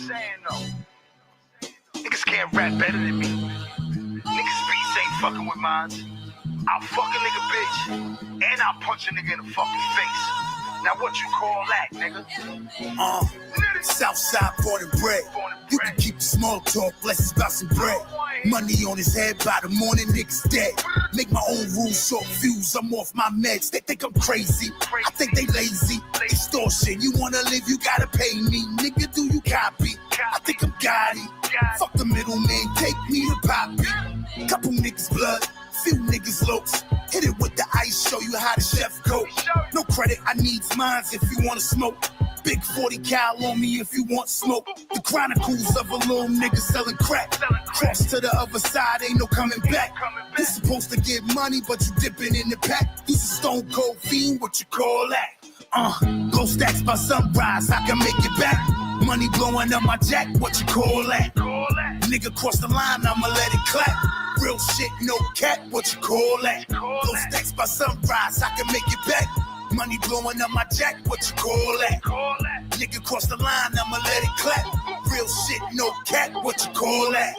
saying though? Niggas can't rap better than me. Niggas beats ain't fucking with mine. I'll fuck a nigga bitch, and I'll punch a nigga in the fucking face. Now what you call that, nigga? Southside born and bred. You can keep the small talk, less it's about some bread. Money on his head by the morning, niggas dead. Make my own rules, short fuse, I'm off my meds. They think I'm crazy, I think they lazy. Extortion, you wanna live, you gotta pay me. Nigga, do you copy? I think I'm Gotti. Fuck the middleman, take me to Poppy. Couple niggas blood, few niggas lopes. Hit it with the ice, show you how the chef go. No credit, I needs mines if you wanna smoke. Big 40 cal on me if you want smoke. The chronicles of a little nigga selling crack. Cross to the other side, ain't no coming back. You supposed to get money, but you dipping in the pack. He's a stone cold fiend, what you call that? Blow stacks by sunrise, I can make it back. Money blowing up my jack, what you call that? Nigga cross the line, I'ma let it clap. Real shit, no cap, what you call that? Blow stacks by sunrise, I can make it back. Money blowing up my jack, what you call that? Nigga cross the line, I'ma let it clap. Real shit, no cap, what you call that?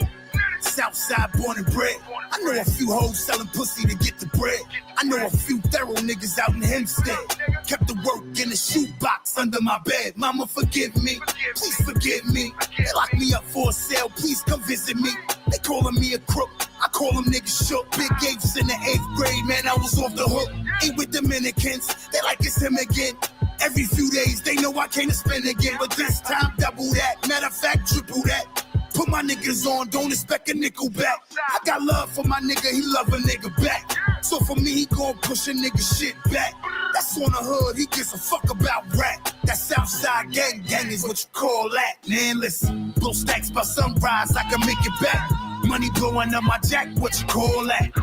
Southside born and bred. I know a few hoes selling pussy to get the bread. I know a few thorough niggas out in Hempstead. Kept the work in the shoebox under my bed. Mama, forgive me, please forgive me. They locked me up for a sale, please come visit me. They calling me a crook, I call them niggas shook. Big Apes in the 8th grade, man, I was off the hook. Ain't with Dominicans, they like it's him again. Every few days, they know I can't spend again. But this time, double that, matter of fact, triple that. Put my niggas on, don't expect a nickel back. I got love for my nigga, he love a nigga back. So for me, he gon' push a nigga shit back. That's on the hood, he gives a fuck about rap. That Southside gang is what you call that. Man, listen, blow stacks by sunrise, I can make it back. Money blowing up my jack, what you call that?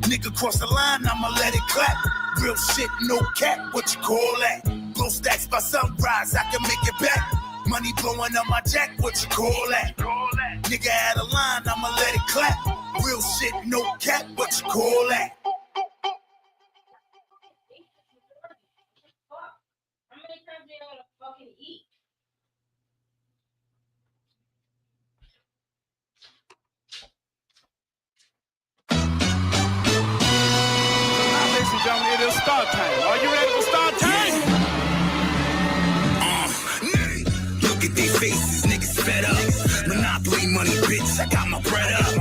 Nigga cross the line, I'ma let it clap. Real shit, no cap, what you call that? Blow stacks by sunrise, I can make it back. Money blowing up my jack, what you call that? Nigga out of line, I'ma let it clap. Real shit, no cap, what you call that? How many times do you gotta fucking eat? Now, ladies and gentlemen, it is start time. Are you ready for start time? Look at their faces, niggas fed up. Monopoly money, bitch, I got my bread up.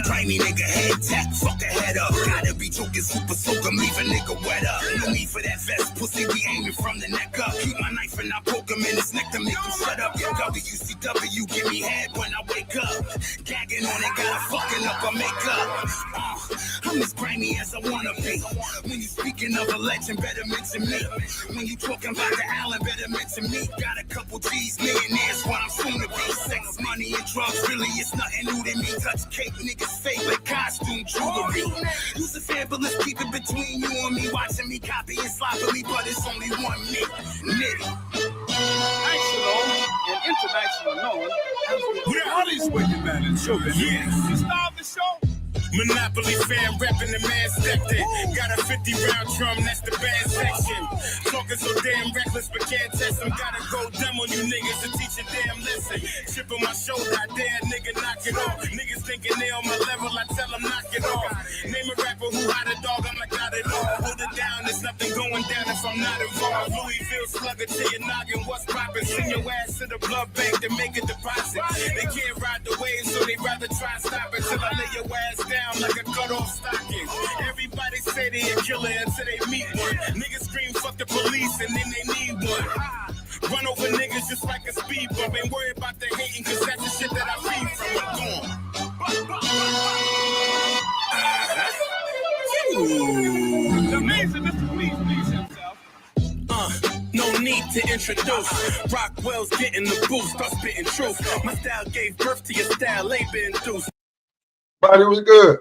Grimy nigga head tap, fuck a head up. Gotta be joking super soaker, leave a nigga wet up. No need for that vest, pussy, we aiming from the neck up. Keep my knife and I poke him in his neck to make him shut up. Yo, WCW, give me head when I wake up. Gagging on it, gotta fucking up my makeup. I'm as grimy as I wanna be. When you speaking of a legend, better mention me. When you talking about the Allen, better mention me. Got a couple G's, millionaires, what I'm soon to be. Sex, money, and drugs, really, it's nothing new to me. Touch cake, niggas favorite costume jewelry. Use a fabulous, keep it between you and me. Watching me copy and sloppily, but it's only one me. Nitty. National and international known as the Holly's wicked man and children. Yeah. The star of the show. Monopoly fan reppin' the man stepped in. Got a 50-round drum, that's the band section. Talking so damn reckless, but can't test them. Gotta go dumb on you niggas to teach a damn lesson. Chip on my shoulder, I dare nigga knock it off. Niggas thinking they on my level, I tell them knock it off. Name a rapper who had a dog, I'm like, got it all. Hold it down, there's nothing going down if I'm not involved. Louisville slugger to your noggin, what's poppin'? Send your ass to the blood bank to make a deposit. They can't ride the wave, so they rather try and stop it till I lay your ass down like a cut-off stocking. Everybody say they a killer until they meet one. Niggas scream fuck the police and then they need one. Run over niggas just like a speed bump. Ain't worried about the hating cause that's the shit that I feed from. The amazing Mr. Please himself. No need to introduce. Rockwell's getting the boost. I'm spitting truth. My style gave birth to your style. Labor induced. Body was good.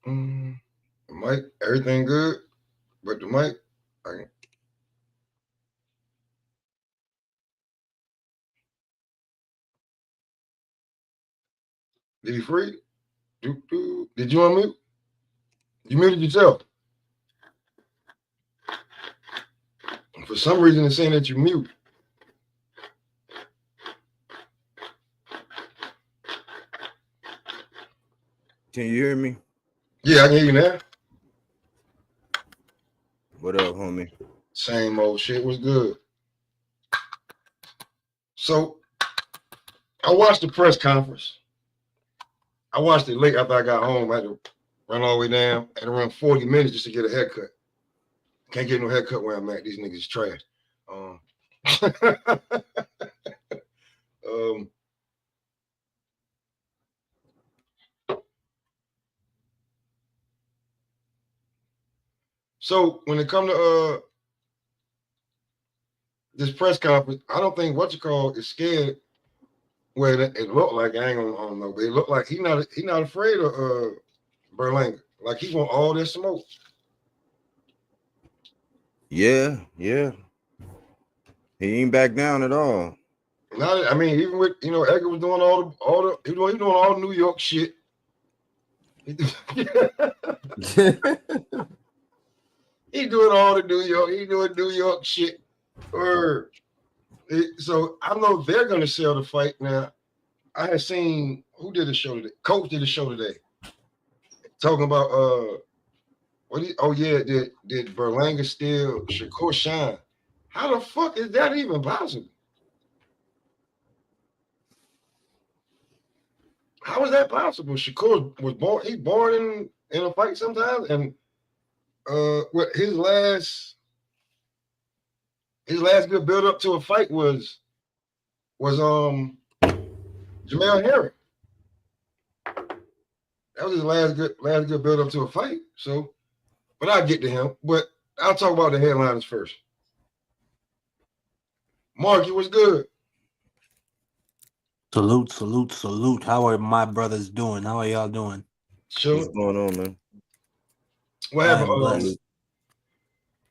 The mic, everything good, but the mic, did he free? Did you unmute? You muted yourself. For some reason, it's saying that you mute. Can you hear me? Yeah, I can hear you now. What up, homie? Same old shit was good. So I watched the press conference. I watched it late after I got home. I had to run all the way down. I had to run 40 minutes just to get a haircut. Can't get no haircut where I'm at. These niggas is trash. So when it come to this press conference, I don't think what you call is scared. Well, it looked like I don't know, but it looked like he not afraid of Berlanga. Like he want all this smoke. Yeah. He ain't back down at all. Not, I mean, even with Edgar was doing he doing all the New York shit. He doing all the New York. He doing New York shit. So I know they're gonna sell the fight now. I had seen who did the show today. Coach did the show today, talking about did Berlanga steal Shakur shine? How the fuck is that even possible? How is that possible? Shakur was born. He's born in a fight sometimes, and what his last good build up to a fight was Jamel Herring. That was his last good build up to a fight. So, but I'll get to him. But I'll talk about the headliners first. Mark, you was good. Salute. How are my brothers doing? How are y'all doing? Sure. What's going on, man? What happened?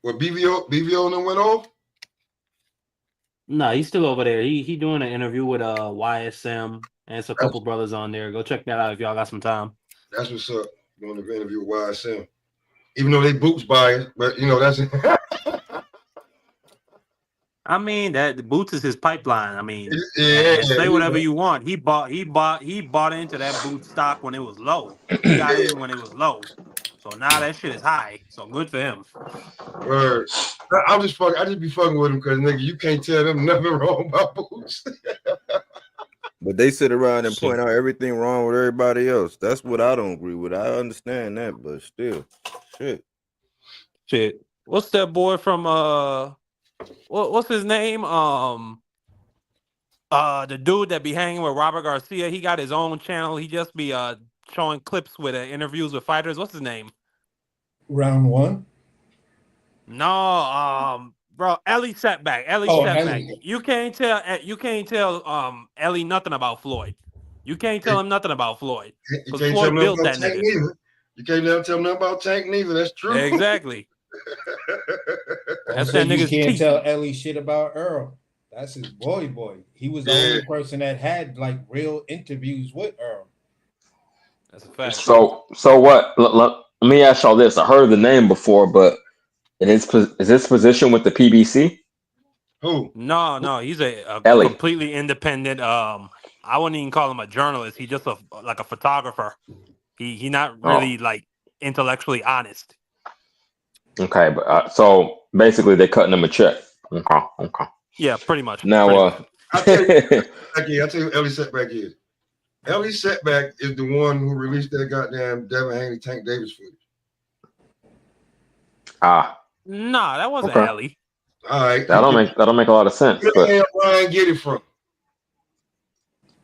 What BVO and them went off? Nah, he's still over there. He doing an interview with YSM and it's a couple brothers on there. Go check that out if y'all got some time. That's what's up. Doing the interview with YSM. Even though they boots biased, but that's I mean that the Boots is his pipeline. I mean, say whatever you want. He bought into that Boots stock when it was low. He got in when it was low. So now that shit is high. So good for him. Word. I just be fucking with him because nigga, you can't tell them nothing wrong about Boots. But they sit around and point out everything wrong with everybody else. That's what I don't agree with. I understand that, but still, shit. What's that boy from what's his name? The dude that be hanging with Robert Garcia. He got his own channel. He just be showing clips with interviews with fighters. What's his name? Round one. No, bro, Ellie Setback. Ellie. You can't tell Ellie nothing about Floyd. You can't tell him nothing about Floyd. You can't Floyd tell him built about that Tank nigga. neither. You can't tell him nothing about Tank neither. That's true. Exactly. That's that nigga's you can't teeth. tell Ellie shit about Earl. That's his boy. He was the only person that had like real interviews with Earl. That's a fact. So what? Let me ask y'all this. I heard the name before, but is this position with the PBC? Who? No. He's a Ellie. completely independent. I wouldn't even call him a journalist. He's just a photographer. He not really like intellectually honest. Okay, but so basically they're cutting him a check. Okay. Yeah, pretty much. Now, I'll tell you who Ellie Setback is. Ellie Setback is the one who released that goddamn Devin Haney Tank Davis footage. Nah, that wasn't Ellie. All right. That don't make a lot of sense. Where Ryan get it from?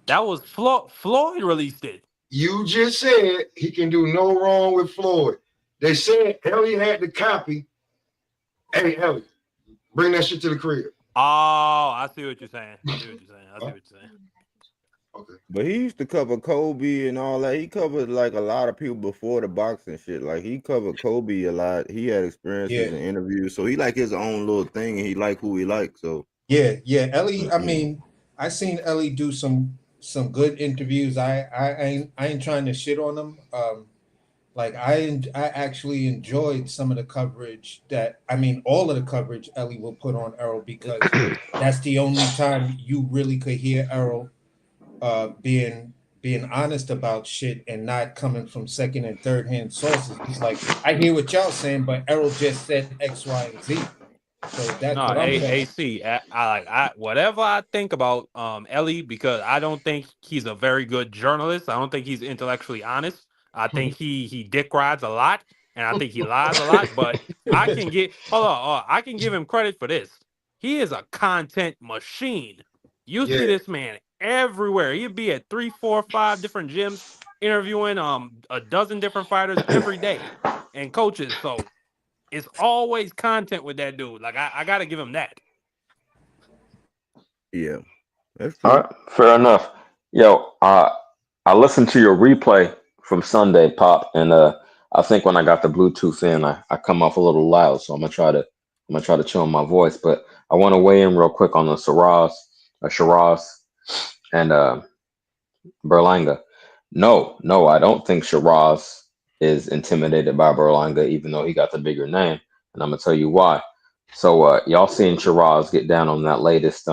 That was Floyd released it. You just said he can do no wrong with Floyd. They said Ellie had the copy. Hey, Ellie, bring that shit to the crib. Oh, I see what you're saying. Okay. But he used to cover Kobe and all that. He covered like a lot of people before the boxing shit. Like he covered Kobe a lot. He had experiences and interviews, so he like his own little thing, and he like who he likes. So yeah. Ellie. I mean, I seen Ellie do some good interviews. I ain't trying to shit on him. Like I actually enjoyed some of the coverage all of the coverage Ellie will put on Errol, because that's the only time you really could hear Errol being honest about shit and not coming from second and third hand sources. He's like, I hear what y'all saying, but Errol just said X, Y, and Z. So that's No, what I'm saying. AC. I whatever I think about Ellie, because I don't think he's a very good journalist. I don't think he's intellectually honest. I think he dick rides a lot, and I think he lies a lot. But I can I can give him credit for this. He is a content machine. You see this man everywhere. He'd be at 3, 4, 5 different gyms interviewing a dozen different fighters every day and coaches. So it's always content with that dude. Like I gotta give him that. Yeah, that's true. All right, fair enough. Yo, I listened to your replay from Sunday, Pop, and I think when I got the Bluetooth in, I come off a little loud, so I'm gonna try to chill my voice. But I want to weigh in real quick on the Sheeraz, and Berlanga. No, I don't think Sheeraz is intimidated by Berlanga, even though he got the bigger name, and I'm gonna tell you why. So y'all seen Sheeraz get down on that latest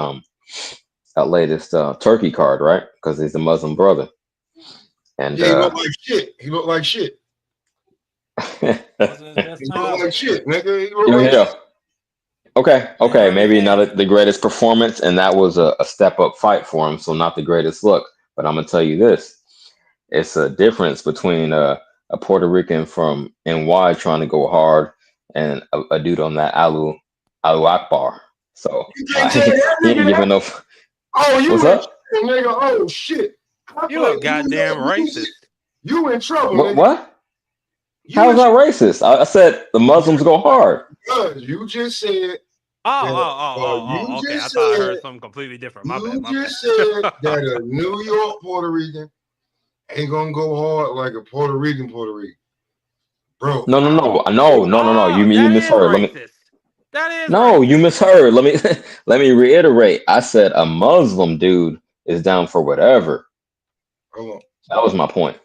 turkey card, right? Because he's a Muslim brother. And he looked like shit. He looked like shit. He looked like shit, nigga. He looked like shit. Okay, maybe not the greatest performance, and that was a step up fight for him, so not the greatest look. But I'm gonna tell you this: it's a difference between a Puerto Rican from NY trying to go hard and a dude on that Alu Akbar. So he ain't giving no. Oh, you what's up? Nigga? Oh shit! You a goddamn racist. You in trouble, nigga. What? How is that racist? I said the Muslims go hard. Because you just said. Okay. I thought I heard something completely different. My bad. You just said that a New York Puerto Rican ain't gonna go hard like a Puerto Rican, bro. No. You misheard. You misheard. Let me reiterate. I said a Muslim dude is down for whatever. That was my point.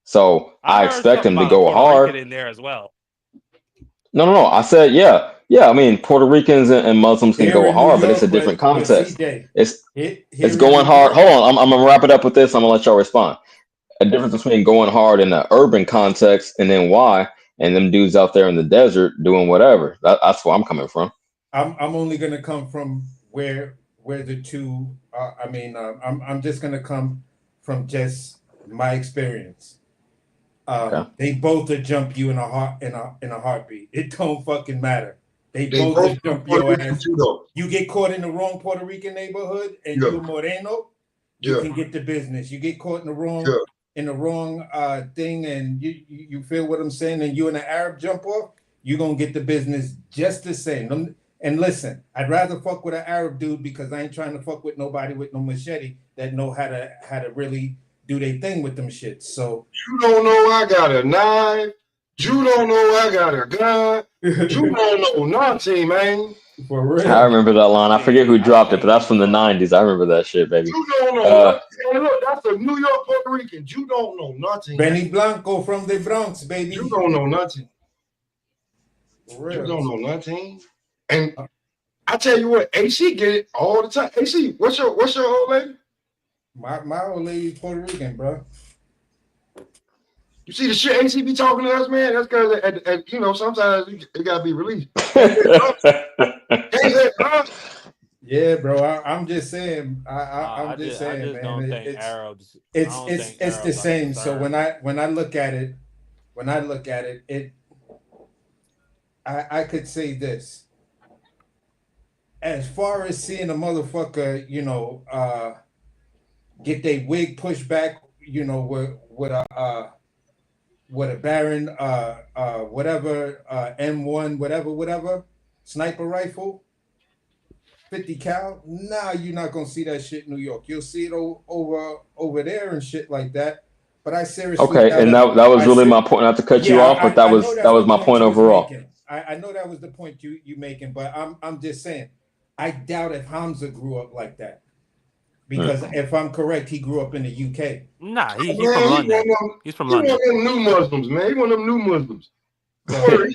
So I expect him to go hard in there as well. No. I said yeah. I mean, Puerto Ricans and Muslims can go hard, but it's a different context. It's going hard. Hold on, I'm gonna wrap it up with this. I'm gonna let y'all respond. A difference between going hard in an urban context and then why, and them dudes out there in the desert doing whatever. That's where I'm coming from. I'm only gonna come from where the two. I'm just gonna come from just my experience. They both will jump you in a heartbeat. It don't fucking matter. They both will jump your ass. You get caught in the wrong Puerto Rican neighborhood and you're Moreno, you can get the business. You get caught in the wrong thing and you feel what I'm saying, and you and an Arab jump off, you're gonna get the business just the same. And listen, I'd rather fuck with an Arab dude because I ain't trying to fuck with nobody with no machete that know how to really do their thing with them shits. So you don't know I got a knife. You don't know I got a gun. You don't know nothing, man. For real. I remember that line. I forget who dropped it, but that's from the 90s. I remember that shit, baby. You don't know nothing. Look, that's a New York Puerto Rican. You don't know nothing. Benny Blanco from the Bronx, baby. You don't know nothing. For real. You don't know nothing. And I tell you what, AC get it all the time. AC, what's your old lady? My old lady's Puerto Rican, bro. You see the shit AC be talking to us, man? That's because sometimes it gotta be released. Yeah, bro. I'm just saying. I'm just saying, man. Don't think Arabs. It's the same. So when I look at it, I could say this. As far as seeing a motherfucker, get their wig pushed back, with a Baron, whatever, M1, whatever, sniper rifle, 50 cal. Nah, you're not gonna see that shit in New York. You'll see it over there and shit like that. But I seriously. Okay, and that was really my point. Not to cut you off, but that was my point overall. I know that was the point you making, but I'm just saying, I doubt if Hamza grew up like that. Because if I'm correct, he grew up in the UK. Nah, he's from London. He's from London. He one of them new Muslims, man. He one of them new Muslims. That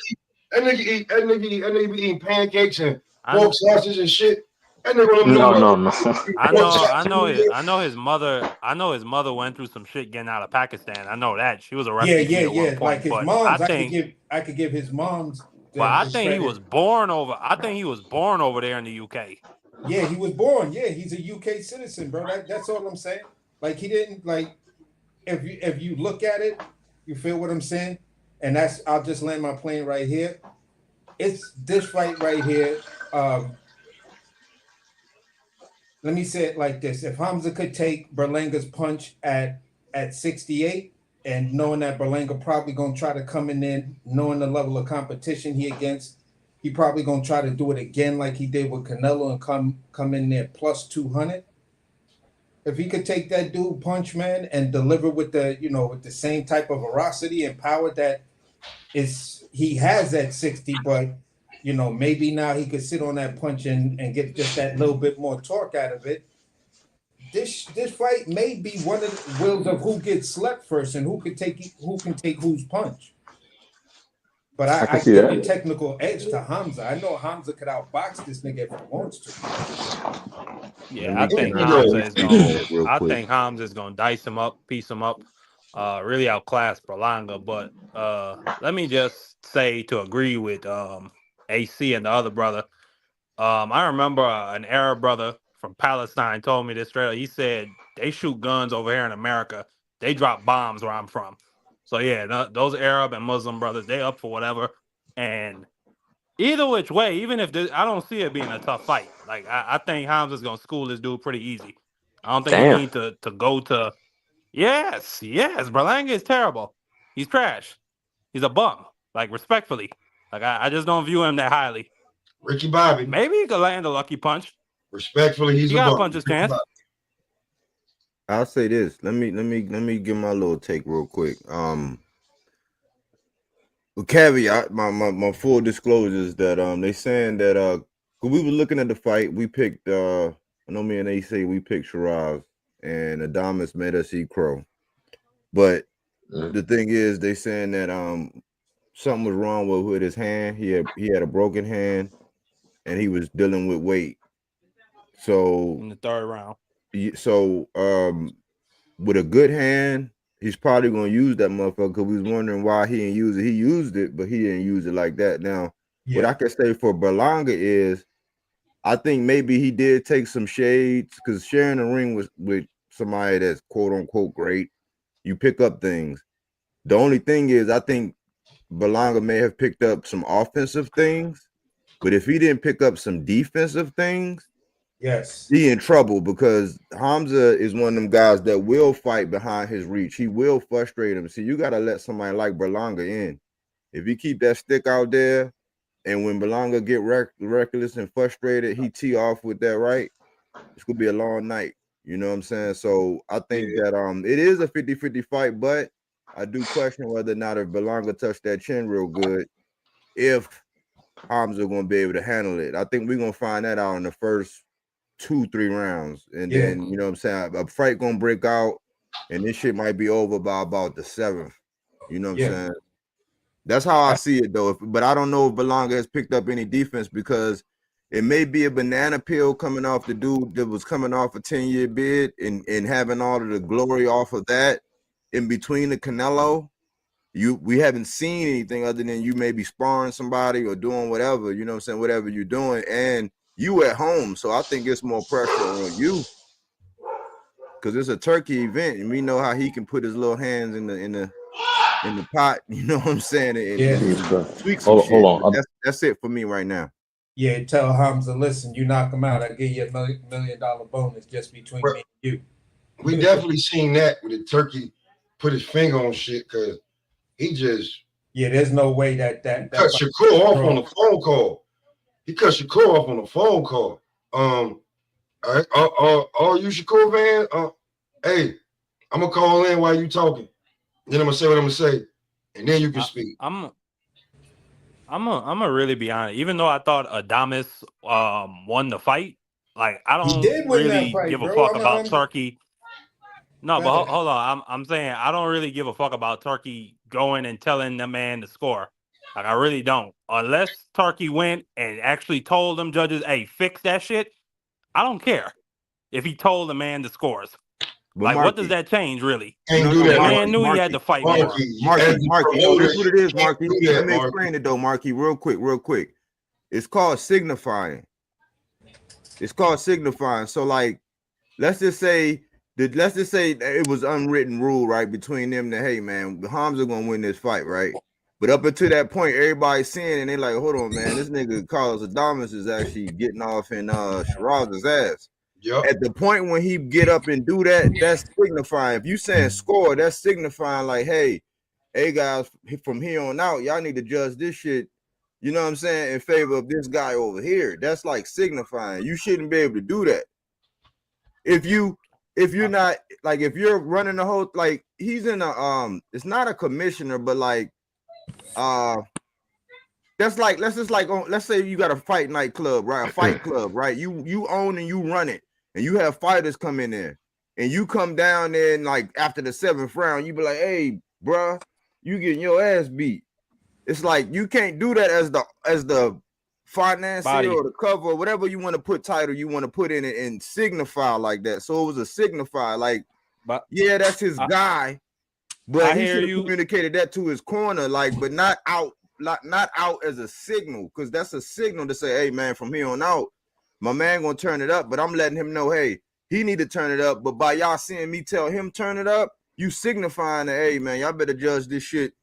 nigga be eating pancakes and pork sausage and shit. That nigga one of them No. I know his mother. I know his mother went through some shit getting out of Pakistan. I know that she was a refugee at one point. Like his mom's, I could give his mom's. But I think he was born over. I think he was born over there in the UK. Yeah, he was born. Yeah, he's a UK citizen, bro. That's all I'm saying. Like he didn't like. If you look at it, you feel what I'm saying. And I'll just land my plane right here. It's this fight right here. Let me say it like this: if Hamza could take Berlanga's punch at 68, and knowing that Berlanga probably gonna try to come in there, knowing the level of competition he against. He probably gonna try to do it again like he did with Canelo and come in there plus 200. If he could take that dude punch, man, and deliver with the same type of veracity and power that he has at 60, but maybe now he could sit on that punch and get just that little bit more torque out of it. This fight may be one of the wills of who gets slept first and who can take whose punch. But I give the technical edge to Hamza. I know Hamza could outbox this nigga if he wants to. Yeah, I think Hamza is gonna dice him up, piece him up, really outclass Berlanga. But let me just say to agree with AC and the other brother. I remember an Arab brother from Palestine told me this straight up. He said they shoot guns over here in America. They drop bombs where I'm from. So, yeah, those Arab and Muslim brothers, they up for whatever. And either which way, even if I don't see it being a tough fight. Like, I think Hamza's going to school this dude pretty easy. I don't think he need to go to – yes, Berlanga is terrible. He's trash. He's a bum, like, respectfully. Like, I just don't view him that highly. Ricky Bobby. Maybe he could land a lucky punch. Respectfully, he's a bum. He got to punch his chance. I'll say this. Let me give my little take real quick. With caveat, my full disclosure is that they saying that we were looking at the fight, we picked I know me and AC, we picked Sheeraz, and Adamas made us eat crow. But the thing is, they saying that something was wrong with his hand. He had a broken hand, and he was dealing with weight. So in the third round. So with a good hand, he's probably gonna use that motherfucker because we was wondering why he didn't use it. He used it, but he didn't use it like that. Now, what I can say for Berlanga is I think maybe he did take some shades because sharing the ring with somebody that's quote unquote great, you pick up things. The only thing is I think Berlanga may have picked up some offensive things, but if he didn't pick up some defensive things, yes, he in trouble because Hamza is one of them guys that will fight behind his reach. He will frustrate him. So you got to let somebody like Berlanga in. If you keep that stick out there, and when Berlanga get reckless and frustrated, he tee off with that right, it's going to be a long night. You know what I'm saying? So I think that it is a 50-50 fight, but I do question whether or not if Berlanga touched that chin real good, if Hamza going to be able to handle it. I think we're going to find that out in the first 2-3 rounds, and then you know what I'm saying, a fight gonna break out, and this shit might be over by about the 7th. You know what I'm saying? That's how I see it though. But I don't know if Berlanga has picked up any defense because it may be a banana peel coming off the dude that was coming off a 10-year bid and having all of the glory off of that in between the Canelo. We haven't seen anything other than you may be sparring somebody or doing whatever, you know what I'm saying, whatever you're doing, and you at home, so I think it's more pressure on you because it's a turkey event, and we know how he can put his little hands in the pot. You know what I'm saying? And tweak some shit. Hold on. That's it for me right now. Yeah, tell Hamza, listen, you knock him out, I give you $1 million bonus just between me and you. We definitely seen that with the turkey put his finger on shit because he just there's no way that cut Shakur off on the phone call. He cut Shakur off on a phone call. All you Shakur fans, hey, I'm gonna call in while you talking. Then I'm gonna say what I'm gonna say, and then you can speak. I'm gonna really be honest. Even though I thought Adamas won the fight, Like, I He don't did win that really fight, give a bro. fuck about Turkey. No, Go but ahead. hold on. I'm saying I don't really give a fuck about Turkey going and telling the man to score. Like, I really don't. Unless Turkey went and actually told them judges, "Hey, fix that shit." I don't care if he told the man the scores. But Like, what does Marky, that change really? Can't do The that, man knew he had Marky, to fight more. Marky, you as the Marky. No, promoter, this is what it is, you can't Marky. do Let that, me Marky. explain it though, Marky, real quick. It's called signifying. So like, let's just say it was unwritten rule, right, between them that, hey man, Hamza gonna win this fight, right? But up until that point, everybody's seeing and they like, hold on, man, this nigga Carlos Adames is actually getting off in Sheeraz's ass. Yep. At the point when he get up and do that, that's signifying. If you saying score, that's signifying like, hey guys, from here on out, y'all need to judge this shit, you know what I'm saying, in favor of this guy over here. That's like signifying. You shouldn't be able to do that. If you're not, like, if you're running the whole, like, he's in a it's not a commissioner, but like that's like, let's say you got a fight night club, right? A fight club, right? You own and you run it, and you have fighters come in there, and you come down there and like after the 7th round, you be like, hey, bruh, you getting your ass beat. It's like you can't do that as the financier or the cover or whatever you want to put title you want to put in it and signify like that. So it was a signify, like, yeah, that's his guy, but he should have communicated that to his corner, like, but not out as a signal, because that's a signal to say, hey man, from here on out, my man gonna turn it up, but I'm letting him know, hey, he need to turn it up. But by y'all seeing me tell him turn it up, you signifying that, hey man, y'all better judge this shit,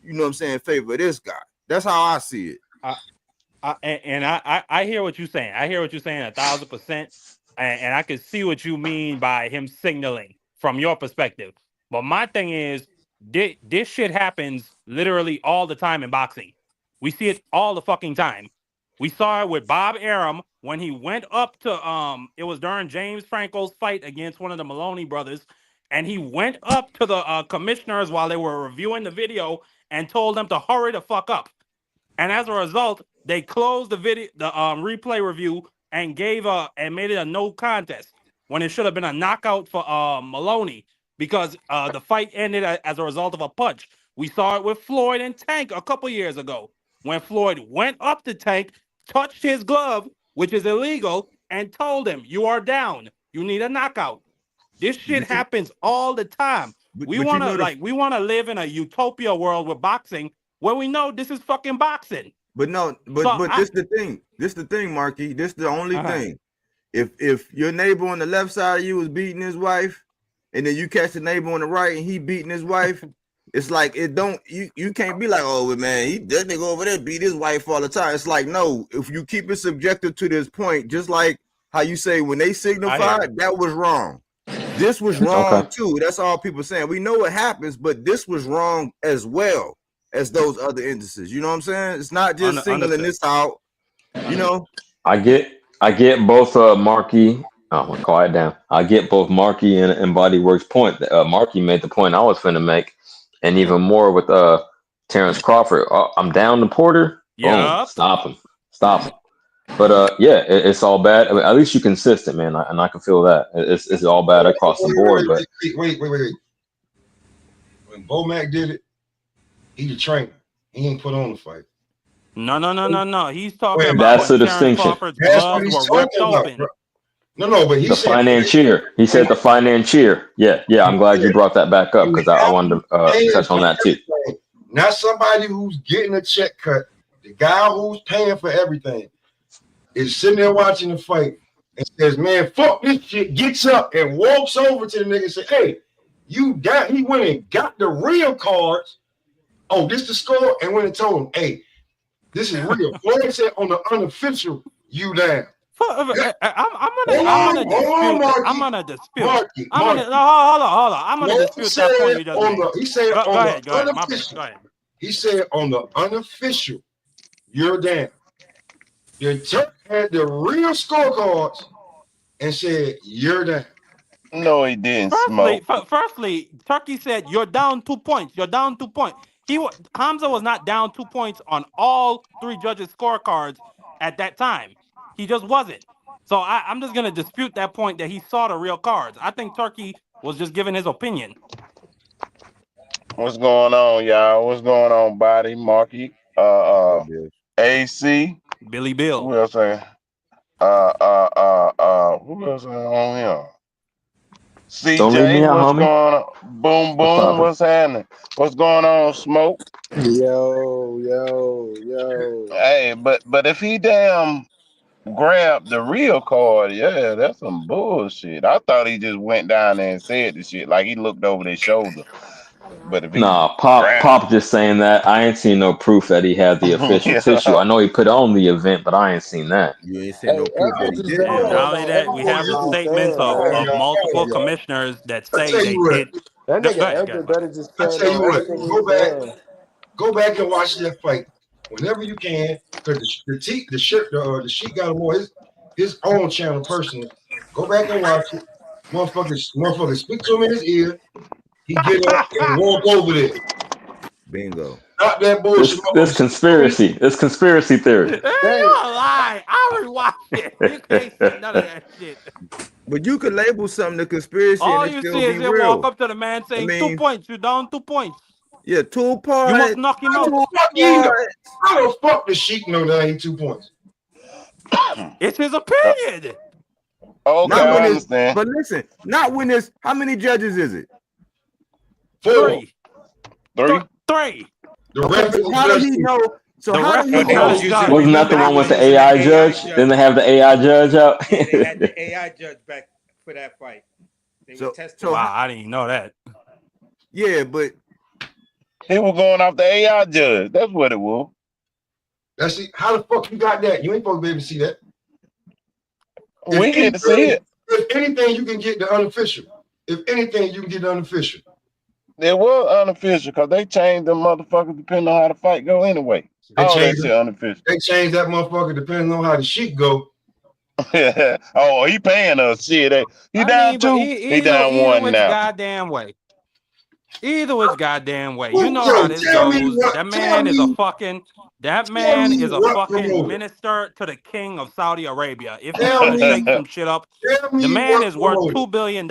you know what I'm saying, in favor of this guy. That's how I see it. I hear what you're saying. I hear what you're saying 1,000%. And I can see what you mean by him signaling from your perspective. But my thing is, this shit happens literally all the time in boxing. We see it all the fucking time. We saw it with Bob Arum when he went up to it was during James Franco's fight against one of the Maloney brothers, and he went up to the commissioners while they were reviewing the video and told them to hurry the fuck up. And as a result, they closed the video, the replay review, and made it a no contest when it should have been a knockout for Maloney, because the fight ended as a result of a punch. We saw it with Floyd and Tank a couple years ago when Floyd went up to Tank, touched his glove, which is illegal, and told him, "You are down. You need a knockout." This shit happens all the time. We want to live in a utopia world with boxing where we know this is fucking boxing. But this the thing, Marky. This the only thing. If your neighbor on the left side of you is beating his wife, and then you catch the neighbor on the right and he beating his wife, it's like you can't be like, oh man, that nigga over there beat his wife all the time. It's like, no, if you keep it subjective to this point, just like how you say when they signified, that was wrong. This was wrong too. That's all people saying. We know what happens, but this was wrong as well as those other instances. You know what I'm saying? It's not just singling this out. You know, I get both Marky. Oh, I'm gonna quiet down. I get both Marky and Bodyworks' point. Marky made the point I was finna make, and even more with Terrence Crawford. I'm down to Porter. Boom, stop him. But yeah, it's all bad. I mean, at least you're consistent, man, and I can feel that. It's all bad across the board. But wait. When Bomac did it, he the trainer. He ain't put on the fight. No. He's talking about that's the distinction. Crawford's gloves were ripped open. Bro. No, but the financier. He said the financier. Yeah. I'm glad you brought that back up because I wanted to touch on that too. Not somebody who's getting a check cut. The guy who's paying for everything is sitting there watching the fight and says, "Man, fuck this shit." Gets up and walks over to the nigga and says, "Hey, you got." He went and got the real cards. Oh, this the score, and went and told him, "Hey, this is real." Floyd said on the unofficial, "You down." I'm gonna dispute. Hold on. I'm gonna dispute that point you just made. He said go ahead. Go ahead. He said on the unofficial, "You're down." The Turk had the real scorecards and said, "You're down." No, he didn't. Firstly, Turkey said, "You're down 2 points. You're down 2 points." Hamza was not down 2 points on all three judges' scorecards at that time. He just wasn't. So I'm just gonna dispute that point that he saw the real cards. I think Turkey was just giving his opinion. What's going on, y'all? What's going on, Body, Marky, AC, Billy Bill. who else? Who else on here? Don't leave me CJ, out, what's homie. going on? Boom, What's boom, poppin'? what's happening? What's going on, Smoke? Yo. Hey, but if he damn grabbed the real card, yeah, that's some bullshit. I thought he just went down there and said the shit, like he looked over their shoulder. But if he Nah, grabbed, Pop just saying that. I ain't seen no proof that he had the official tissue. I know he put on the event, but I ain't seen that. You ain't seen no proof that he did. And not only that, we have the statements of multiple commissioners that say they did. That Go nigga ahead, Edgar better just I stand tell you on what, everything he's saying. go back and watch that fight whenever you can, because the sheet got him on his own channel personally. Go back and watch it. Motherfuckers speak to him in his ear. He get up and walk over there. Bingo. Not that bullshit. This conspiracy. It's conspiracy theory. You a lie. I rewatched it. You can't see none of that shit. But you could label something a conspiracy All and it you still see be is him real. walk up to the man saying, 2 points. You down 2 points. Yeah, 2 points. You must knock him out. How the fuck does Sheik know that ain't 2 points? It's his opinion. Okay, I understand. But listen, not when it's how many judges is it? 3. Three. The ref how did he know? So how did he know? Wasn't that the one with the AI judge? Didn't they have the AI judge out? They had the AI judge back for that fight. They were testing. Wow, I didn't even know that. Yeah, but he was going off the AI judge. That's what it was. That's it. How the fuck you got that? You ain't supposed to be able to see that. We get to see it. If anything, you can get the unofficial. If anything, you can get the unofficial. It was unofficial because they changed the motherfuckers depending on how the fight go anyway. They All that changed shit unofficial. They changed that motherfucker depending on how the sheet go. Oh, he paying us shit. He down two. He down either one which now. goddamn way. Either which goddamn way. You know how this goes. That man is a fucking minister to the king of Saudi Arabia. If he's gonna shake some shit up, the man is worth $2 billion.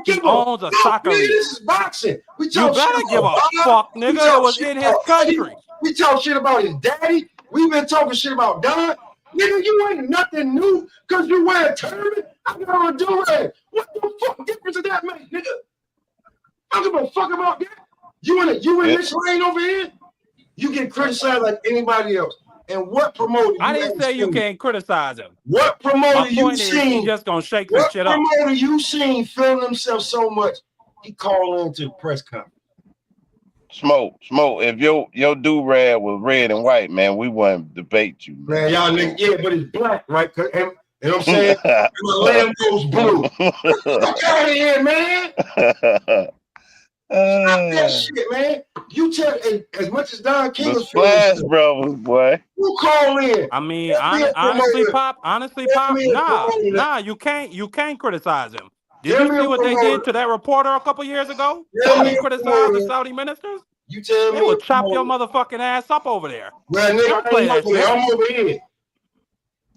He owns a soccer league. This is boxing. You better give a fuck, nigga. It was in his country. We talk shit about his daddy. We've been talking shit about Don. Nigga, you ain't nothing new because you wear a turban. I got on a do-rag. What the fuck difference does that make, nigga? I don't give a fuck about that. You in this lane over here, you get criticized like anybody else. And what promoter? I didn't say you can't criticize him. What promoter My you point is, seen? he's just gonna shake some shit up. What promoter you seen feeling himself so much? He called into the press conference. Smoke. If your do-rag was red and white, man, we wouldn't debate you. Man, y'all niggas, yeah, but it's black, right? And you know what I'm saying? My Lambo's blue. Fuck out of here, man. Stop that shit, man. You tell as much as Don King the was Splash Brothers, boy. You call in. I mean, honestly, Pop, nah, you can't criticize him. Did you see what they did to that reporter a couple years ago? They criticized the Saudi ministers. You tell me they will chop your motherfucking ass up over there. Man, nigga, Don't play that shit. I'm over here.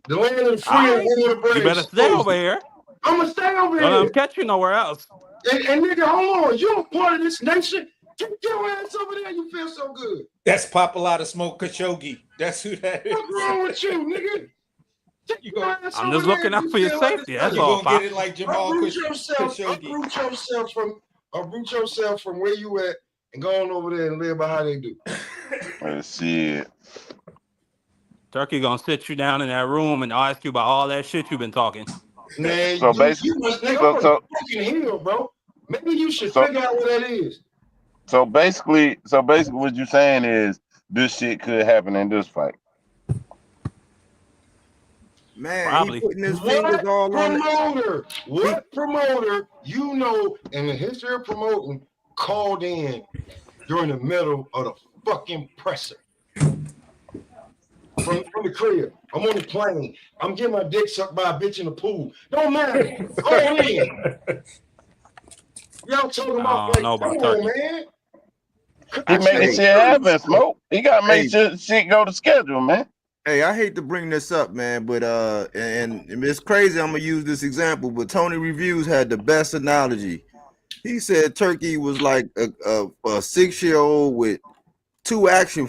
The land of the free and the brave. You better stay over here. I'm gonna stay over here. Don't let them catch you nowhere else. And nigga, hold on. You a part of this nation. Get your ass over there. You feel so good. That's Papalata Smoke Khashoggi. That's who that is. What's wrong with you, nigga? I'm just looking out for your safety. That's all, Pop. Get it like Jamal Khashoggi. Uproot yourself from where you at and go on over there and live by how they do. Shit. Turkey gonna sit you down in that room and ask you about all that shit you've been talking. Man, so basically, bro. Maybe you should figure out what that is. So basically, what you're saying is this shit could happen in this fight. Man, probably. He putting his fingers all on what promoter you know in the history of promoting called in during the middle of the fucking presser? From the crib. I'm on the plane. I'm getting my dick sucked by a bitch in the pool. Don't matter. Call in. Y'all talking about come on, man. He making shit happen, Smoke. He gotta make sure shit go to schedule, man. Hey, I hate to bring this up, man, but and it's crazy. I'm gonna use this example, but Tony Reviews had the best analogy. He said Turkey was like a 6-year-old with action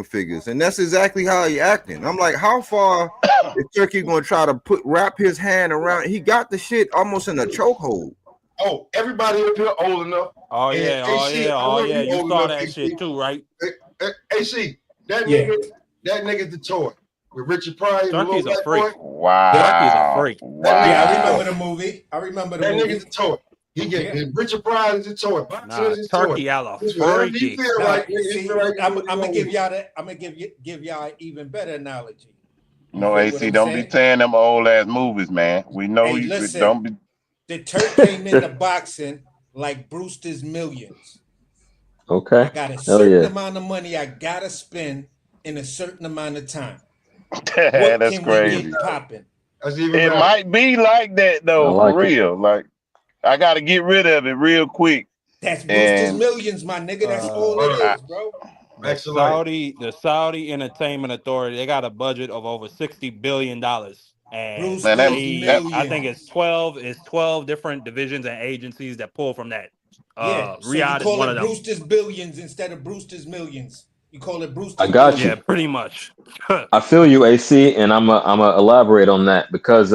figures, and that's exactly how he acting. I'm like, how far is Turkey gonna try to wrap his hand around? He got the shit almost in a chokehold. Oh, everybody up here old enough. Oh And yeah, AC, oh yeah. You old saw enough, that AC. shit too, right? AC, that Yeah. nigga's the toy with Richard Pryor and the Turkey's little a black freak. boy. Wow. Turkey's a freak. Wow. Yeah, I remember the movie. That nigga's a toy. He get Richard Pryor is a toy. Boxing Nah, is his toy. Turkey a Just whatever you freaky. feel Nah, like. see, I'm gonna give y'all that. I'm gonna give y'all an even better analogy. You No, feel what AC, I'm don't saying? be saying them old ass movies, man. We know Hey, you listen. don't be. The Turk came into boxing like Brewster's Millions. Okay. I got a Hell certain yeah. amount of money I gotta spend in a certain amount of time. What That's can we crazy. get popping? That's even It better. might be like that I though, like for it. real. Like I gotta get rid of it real quick. That's Brewster's And Millions, my nigga. That's all it is, bro. The Saudi Entertainment Authority, they got a budget of over $60 billion. And Brewster's man, I think it's 12 different divisions and agencies that pull from that. Yeah, so you Riyadh is call one it of them. Brewster's Billions instead of Brewster's Millions. You call it Brewster's I got Billions. you. Pretty much. I feel you, AC, and I'm a elaborate on that because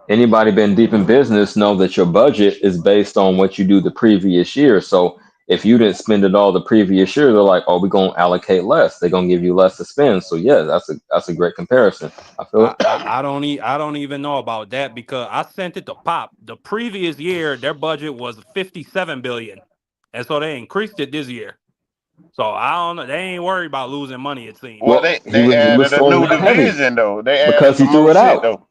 anybody been deep in business know that your budget is based on what you do the previous year. So if you didn't spend it all the previous year, they're like, "Oh, we're gonna allocate less. They're gonna give you less to spend." So yeah, that's a great comparison. I feel it. I don't even know about that because I sent it to Pop. The previous year, their budget was $57 billion, and so they increased it this year. So I don't know. They ain't worried about losing money. It seems. well, He they was added a throwing new that heavy division though. They added because he some threw more it shit out, though.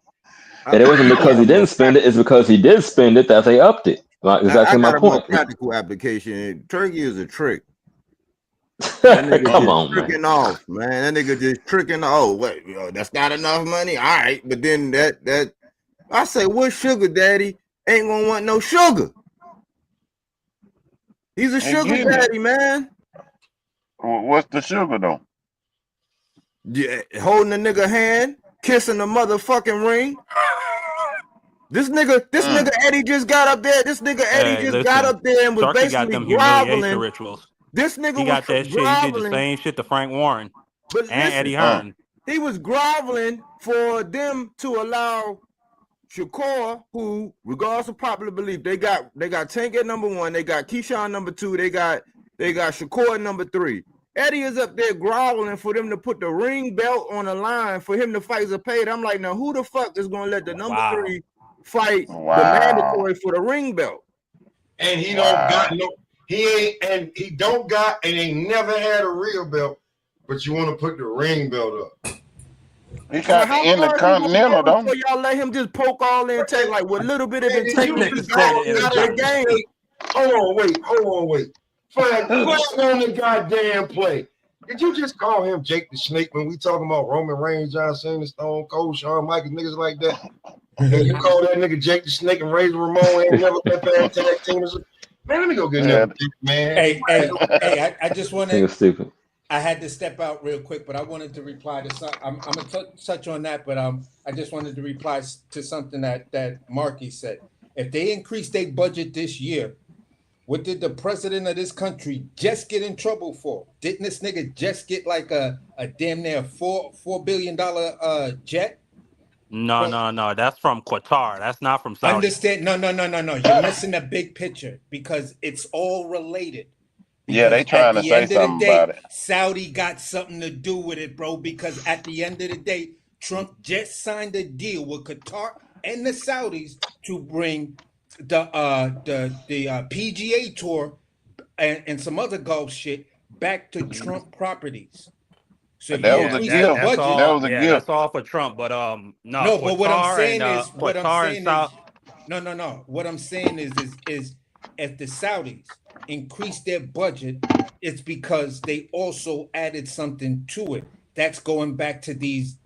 and it wasn't because he didn't spend it. It's because he did spend it that they upped it. Like, I exactly my got a more point. practical application. Turkey is a trick. That nigga Come just on, man. tricking off, man. That nigga just tricking. Oh, wait, that's not enough money. All right, but then that I say, what sugar daddy ain't gonna want no sugar? He's a Ain't sugar getting it. daddy, man. What's the sugar though? Yeah, holding a nigga hand, kissing the motherfucking ring. This nigga Eddie just got up there. This nigga Eddie just got up there and was Turkey got basically them humiliation groveling. rituals. This nigga He was got that shit. He did the groveling. same shit to Frank Warren But and listen, Eddie Hearn. he was groveling for them to allow Shakur, who, regardless of popular belief, they got Tank at number 1, they got Keyshawn number 2, they got Shakur at number 3. Eddie is up there groveling for them to put the ring belt on the line for him to fight Zepeda. I'm like, now who the fuck is gonna let the number 3 fight the mandatory for the ring belt? And he don't got no. He ain't never had a real belt, but you want to put the ring belt up. He got the Intercontinental though. So y'all let him just poke all in, take like with little bit of integrity. Hold on, wait. Flag on the goddamn play. Did you just call him Jake the Snake when we talking about Roman Reigns, John Cena, Stone Cold, Shawn Michaels, niggas like that? And you call that nigga Jake the Snake and Razor Ramon ain't never been past tag teams. Man, let me go get another dick, man. Hey, I just want to. Stupid. I had to step out real quick, but I wanted to reply to some. I'm gonna touch on that, but I just wanted to reply to something that Marky said. If they increase their budget this year, what did the president of this country just get in trouble for? Didn't this nigga just get like a damn near $4 billion jet? No. That's from Qatar. That's not from Saudi. Understand? No. You're missing the big picture because it's all related. Yeah, they trying to say something about it. Saudi got something to do with it, bro, because at the end of the day, Trump just signed a deal with Qatar and the Saudis to bring the PGA Tour and some other golf shit back to Trump properties. So that was a gift. That was a gift. That's all for Trump, but no. But what I'm saying is, What I'm saying is, if the Saudis increase their budget, it's because they also added something to it. That's going back to these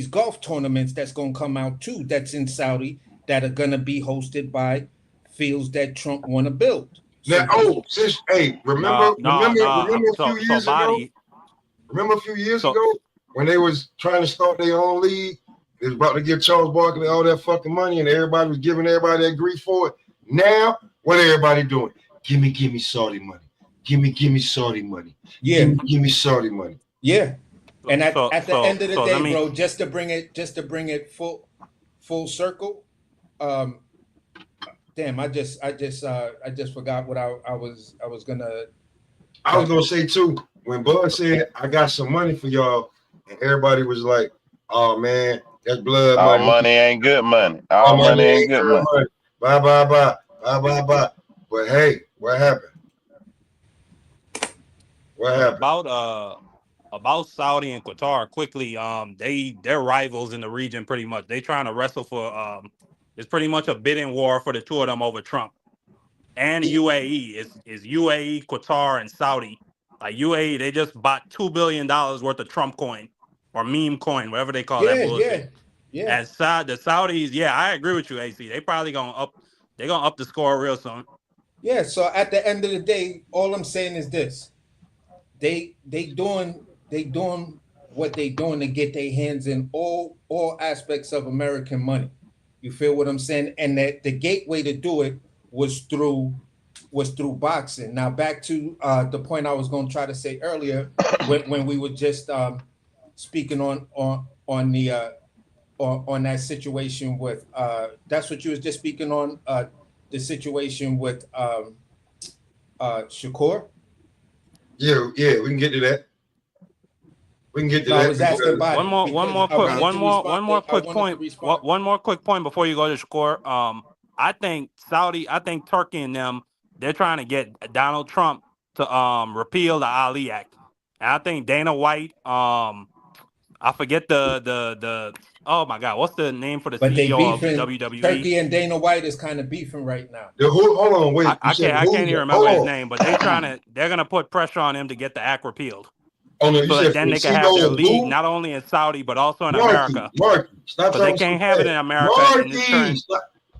golf tournaments that's going to come out too. That's in Saudi that are going to be hosted by fields that Trump want to build. Remember a few years ago? Remember a few years ago when they was trying to start their own league, they was about to give Charles Barkley all that fucking money, and everybody was giving everybody that grief for it. Now, what everybody doing? Give me Saudi money. Give me Saudi money. Yeah. Give me Saudi money. Yeah. And at the So end of the day, let me, bro, just to bring it full circle, damn, I just forgot what I was gonna. I was gonna say too, when Bud said I got some money for y'all, and everybody was like, "Oh man, that's blood All money. money ain't good money. All All money ain't good good money. Bye bye bye bye bye bye." But hey, what happened? What happened? about Saudi and Qatar quickly. They're rivals in the region pretty much. They trying to wrestle for it's pretty much a bidding war for the two of them over Trump. And UAE is UAE, Qatar, and Saudi. Like UAE, they just bought $2 billion worth of Trump coin or meme coin, whatever they call that bullshit. Yeah. And the Saudis, yeah, I agree with you, AC. They probably gonna up the score real soon. Yeah. So at the end of the day, all I'm saying is this: they doing what they doing to get their hands in all aspects of American money. You feel what I'm saying? And that the gateway to do it was through boxing. Now back to the point I was going to try to say earlier when we were just speaking on that situation with that's what you was just speaking on the situation with Shakur. Yeah, we can get to that. We can get to No, that. I was asking about one more quick point before you go to Shakur. I think Turkey and them, they're trying to get Donald Trump to repeal the Ali Act. And I think Dana White, I forget the oh my God, what's the name for the But they CEO of beefing. WWE? Turkey and Dana White is kind of beefing right now. Hold on, wait. I can't even remember his name, but they're gonna put pressure on him to get the act repealed. Oh no, so that then they can have their league not only in Saudi but also in America. Marky, stop talking. They can't have it in America in this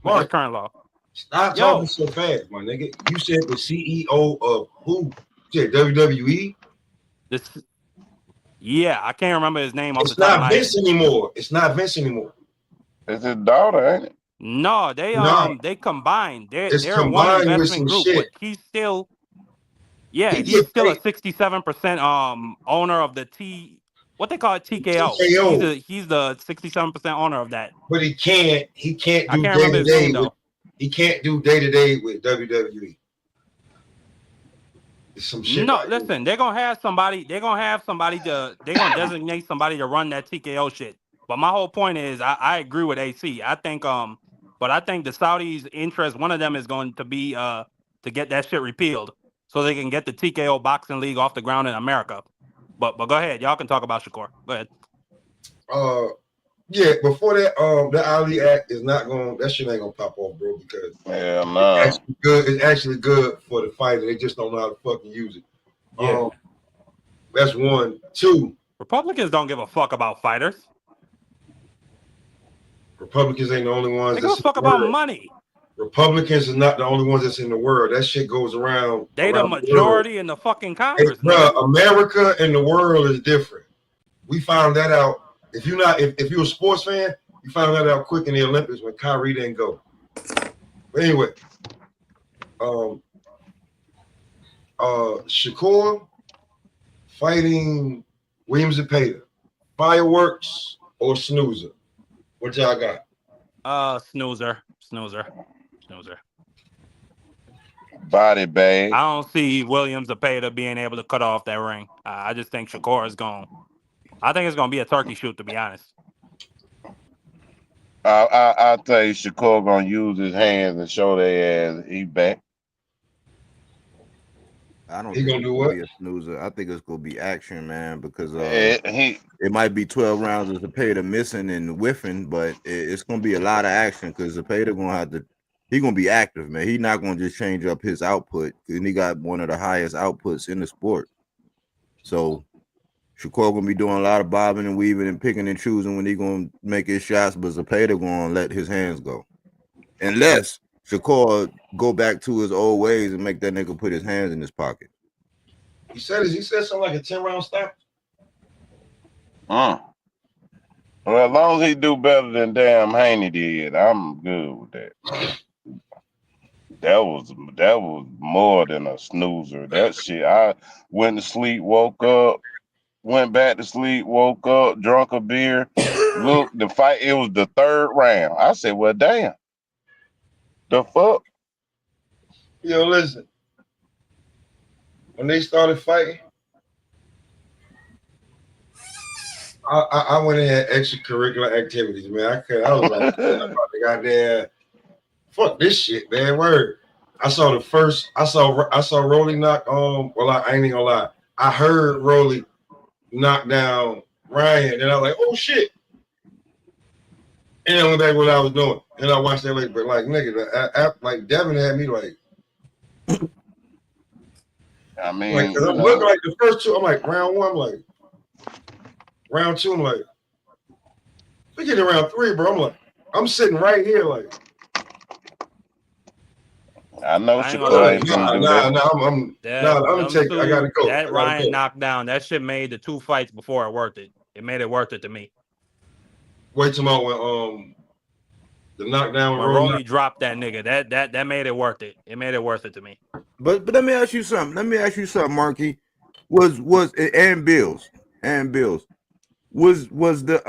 current law. Stop talking so fast, my nigga. You said the CEO of who? You said WWE? Yeah, I can't remember his name off the top of my my Vince head. anymore. It's not Vince anymore. It's his daughter, ain't it? No, they combined. They're one investment group, but he's still he's still a 67% owner of the what they call it, TKO. He's the 67% owner of that. But he can't do day-to-day though. He can't do day-to-day with WWE. Some shit. No, listen, they're gonna have somebody. They're gonna designate somebody to run that TKO shit. But my whole point is, I agree with AC. I think but I think the Saudis' interest, one of them is going to be to get that shit repealed, so they can get the TKO boxing league off the ground in America. But go ahead, y'all can talk about Shakur. Go ahead. Yeah, before that, the Ali Act is not going. That shit ain't gonna pop off, bro. Because it's actually good for the fighter. They just don't know how to fucking use it. Yeah, that's one. Two. Republicans don't give a fuck about fighters. Republicans ain't the only ones. They give a fuck about money. Republicans are not the only ones that's in the world. That shit goes around. They the majority in the fucking Congress. Hey, bro, America and the world is different. We found that out. If you're a sports fan, you found that out quick in the Olympics when Kyrie didn't go. But anyway, Shakur fighting Williams Zepeda, fireworks or Snoozer? What y'all got? Snoozer. Body bag. I don't see Williams Zepeda being able to cut off that ring. I just think Shakur is gone. I think it's gonna be a turkey shoot, to be honest. I'll tell you, Shakur gonna use his hands and show their ass he back. I don't think it's gonna be a snoozer. I think it's gonna be action, man, because it might be 12 rounds of Zepeda missing and whiffing, but it's gonna be a lot of action because Zepeda gonna have to. He's gonna be active, man. He's not gonna just change up his output, and he got one of the highest outputs in the sport. So Shakur gonna be doing a lot of bobbing and weaving and picking and choosing when he gonna make his shots, but Zepeda gonna let his hands go, unless Shakur go back to his old ways and make that nigga put his hands in his pocket. He said something like a 10-round stop. Well, as long as he do better than damn Haney did, I'm good with that. That was more than a snoozer. That shit. I went to sleep, woke up, went back to sleep, woke up, drunk a beer. Look, the fight. It was the third round. I said, "Well, damn, the fuck." Yo, listen. When they started fighting, I went and had extracurricular activities, man. I was like, man, I'm about to goddamn fuck this shit, man. Word. I saw Rolly knock well, I ain't even gonna lie. I heard Rolly knock down Ryan, and I was like, oh shit. And I went back what I was doing. And I watched that later. But like nigga, like Devin had me like I mean, like, I'm looking like the first two, I'm like round one, I'm like round two, I'm like, we get to round three, bro. I'm like, I'm sitting right here, like. I know I ain't Shakur gonna ain't lie. gonna do that. I gotta go. That Ryan knockdown, that shit made the two fights before it worth it. It made it worth it to me. Wait till when the knockdown when Rolly dropped that nigga, that made it worth it. It made it worth it to me. But let me ask you something. Marky. Was and Bills was the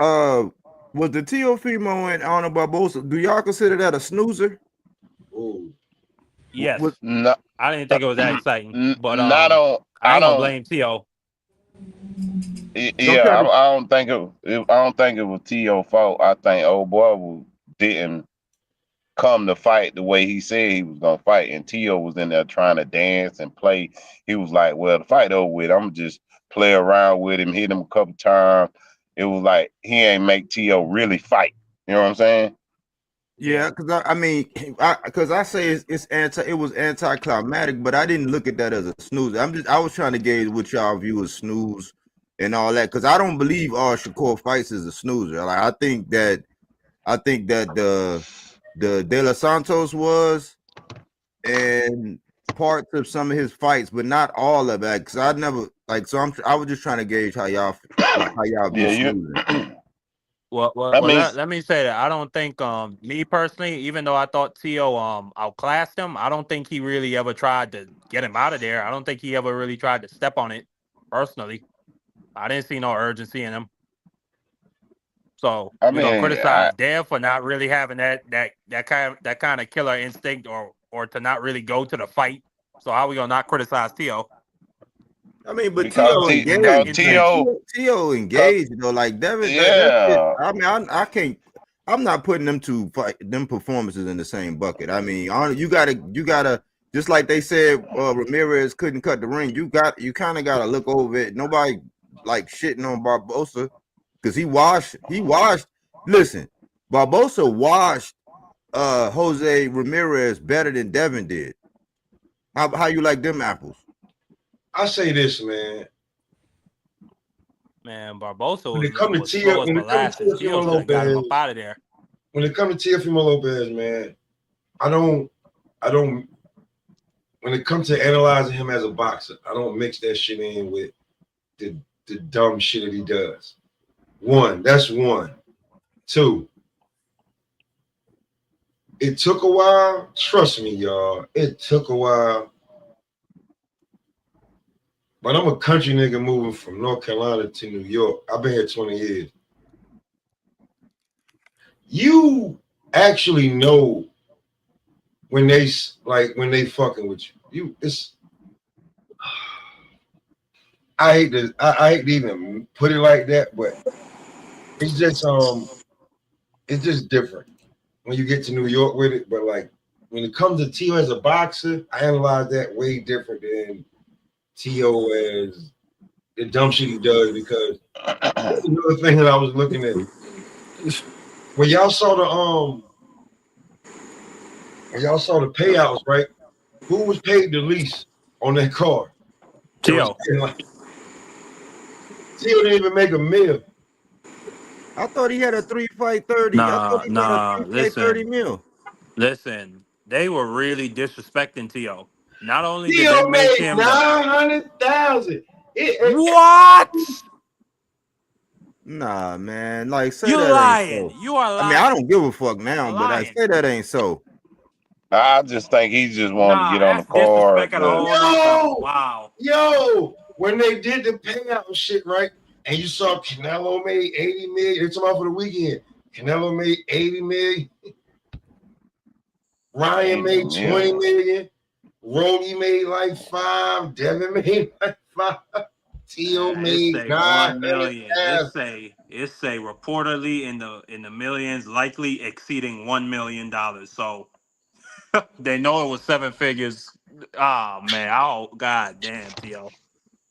Teofimo and Arnold Barbosa? Do y'all consider that a snoozer? Ooh. Yes. No, I didn't think it was that exciting, but I ain't gonna blame Tio. Yeah, I don't think it was T.O. fault. I think old boy didn't come to fight the way he said he was gonna fight, and T.O. was in there trying to dance and play. He was like, "Well, the fight over with. I'm just play around with him, hit him a couple times." It was like he ain't make T.O. really fight. You know what I'm saying? Yeah, because I say it was anticlimactic, but I didn't look at that as a snooze. I was trying to gauge what y'all view as snooze and all that, because I don't believe all Shakur fights is a snoozer. Like I think that the De Los Santos was, and parts of some of his fights, but not all of that. Because I never I was just trying to gauge how y'all view snoozing. Let me say that I don't think me personally, even though I thought T.O. outclassed him, I don't think he really ever tried to get him out of there. I don't think he ever really tried to step on it personally. I didn't see no urgency in him. So we're gonna criticize Dev for not really having that kind of killer instinct or to not really go to the fight. So how we gonna not criticize T.O.? I mean, but T.O. engaged, you know, like Devin. Yeah. I mean, I can't. I'm not putting them performances in the same bucket. I mean, you gotta just like they said, Ramirez couldn't cut the ring. You kind of gotta look over it. Nobody like shitting on Barbosa because he washed. Listen, Barbosa washed Jose Ramirez better than Devin did. How you like them apples? I say this, man. Man, Barbosa when it comes to Teofimo Lopez, out of there. When it comes to Teofimo Lopez, man, I don't. When it comes to analyzing him as a boxer, I don't mix that shit in with the dumb shit that he does. That's one. Two. It took a while. Trust me, y'all. It took a while. But I'm a country nigga moving from North Carolina to New York. I've been here 20 years. You actually know when they fucking with you. I hate to even put it like that, but it's just different when you get to New York with it. But like when it comes to Tio as a boxer, I analyze that way different than T.O. as the dumb shit he does, because that's another thing that I was looking at. When y'all saw the payouts, right? Who was paid the least on that card? T.O. T.O. didn't even make a meal. I thought he had a 3-fight 30. I thought he got a 3-fight 30 mil. Listen, they were really disrespecting T.O. Not only did T.O. they make made him $900,000. What? Nah, man. Like, say You that ain't lying. so. You are I mean, I lying. don't give a fuck You now, are but I lying. say that ain't so. I just think he just wanted to Nah, get on the that's disrespect card. at a whole new level. Wow. Yo, when they did the payout shit, right? And you saw Canelo made 80 million. It's about for the weekend. Canelo made 80 million. Ryan made 20 million. Romy made like 5. Devin made like 5. T.O. It made say 1 million. It 900,000. say reportedly in the millions, likely exceeding $1 million. So they know it was 7 figures. Oh man. Oh god damn, T.O.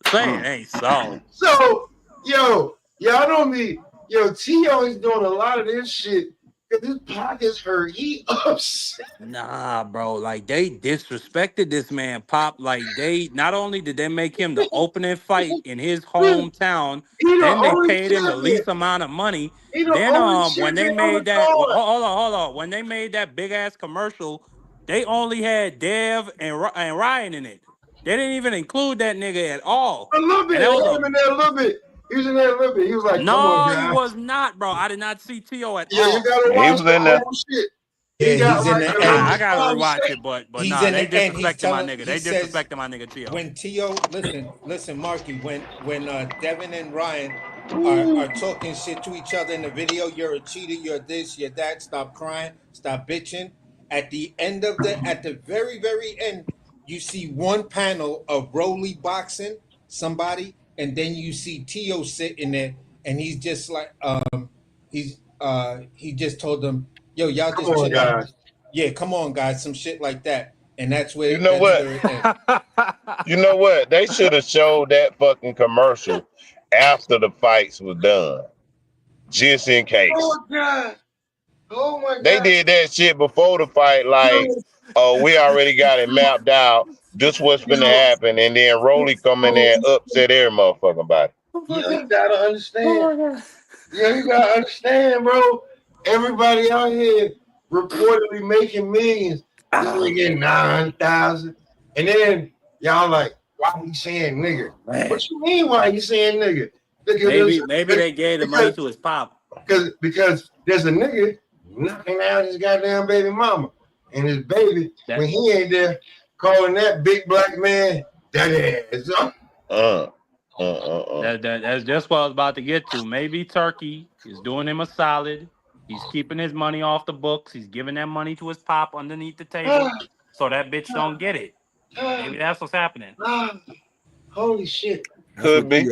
Say it ain't so. So, y'all don't need, T.O. is doing a lot of this shit because his pockets hurt. He upset. Nah, bro. Like they disrespected this man, Pop. Like they not only did they make him the opening fight in his hometown, He the then they only paid him the champion. least amount of money. He the Then only when they champion on the made that card. hold on. When they made that big ass commercial, they only had Dev and Ryan in it. They didn't even include that nigga at all. A little bit. And They that had was him in there a little bit. He was in there a little bit. He was like, "Come on, no, he guys." was not, bro. I did not see T.O. at Yeah, you all. gotta He watch was the in there. whole shit. Yeah, He got he's in like the a end. little I gotta 5 rewatch seconds. it, but He's nah, in they the end. He's disrespected my telling. nigga. He They says disrespected my nigga T.O. when Tio, listen, Marky, when Devin and Ryan are talking shit to each other in the video, you're a cheater, you're this, you're that. Stop crying, stop bitching. At the very very end, you see one panel of Rolly boxing somebody, and then you see Tio sitting there, and he's just like he just told them, yo, y'all Come just on, chill out. guys. Yeah, come on, guys, some shit like that, and that's You where know what? it ends. You know what? They should have showed that fucking commercial after the fights was done, just in case. Oh God. Oh my God. They did that shit before the fight, like, oh, we already got it mapped out. This what's gonna happen, and then Rolly come in there and upset every motherfucking body. You gotta understand. You gotta understand, bro. Everybody out here reportedly making millions. This nigga getting 9,000. And then y'all like, why he saying nigga? What you mean why he saying nigga? Maybe they gave the money to his pop. Because there's a nigga knocking out his goddamn baby mama. And his baby, when he ain't there, calling that big black man that ass. That's just what I was about to get to. Maybe Turkey is doing him a solid. He's keeping his money off the books. He's giving that money to his pop underneath the table so that bitch don't get it. Maybe that's what's happening. Holy shit. Could be.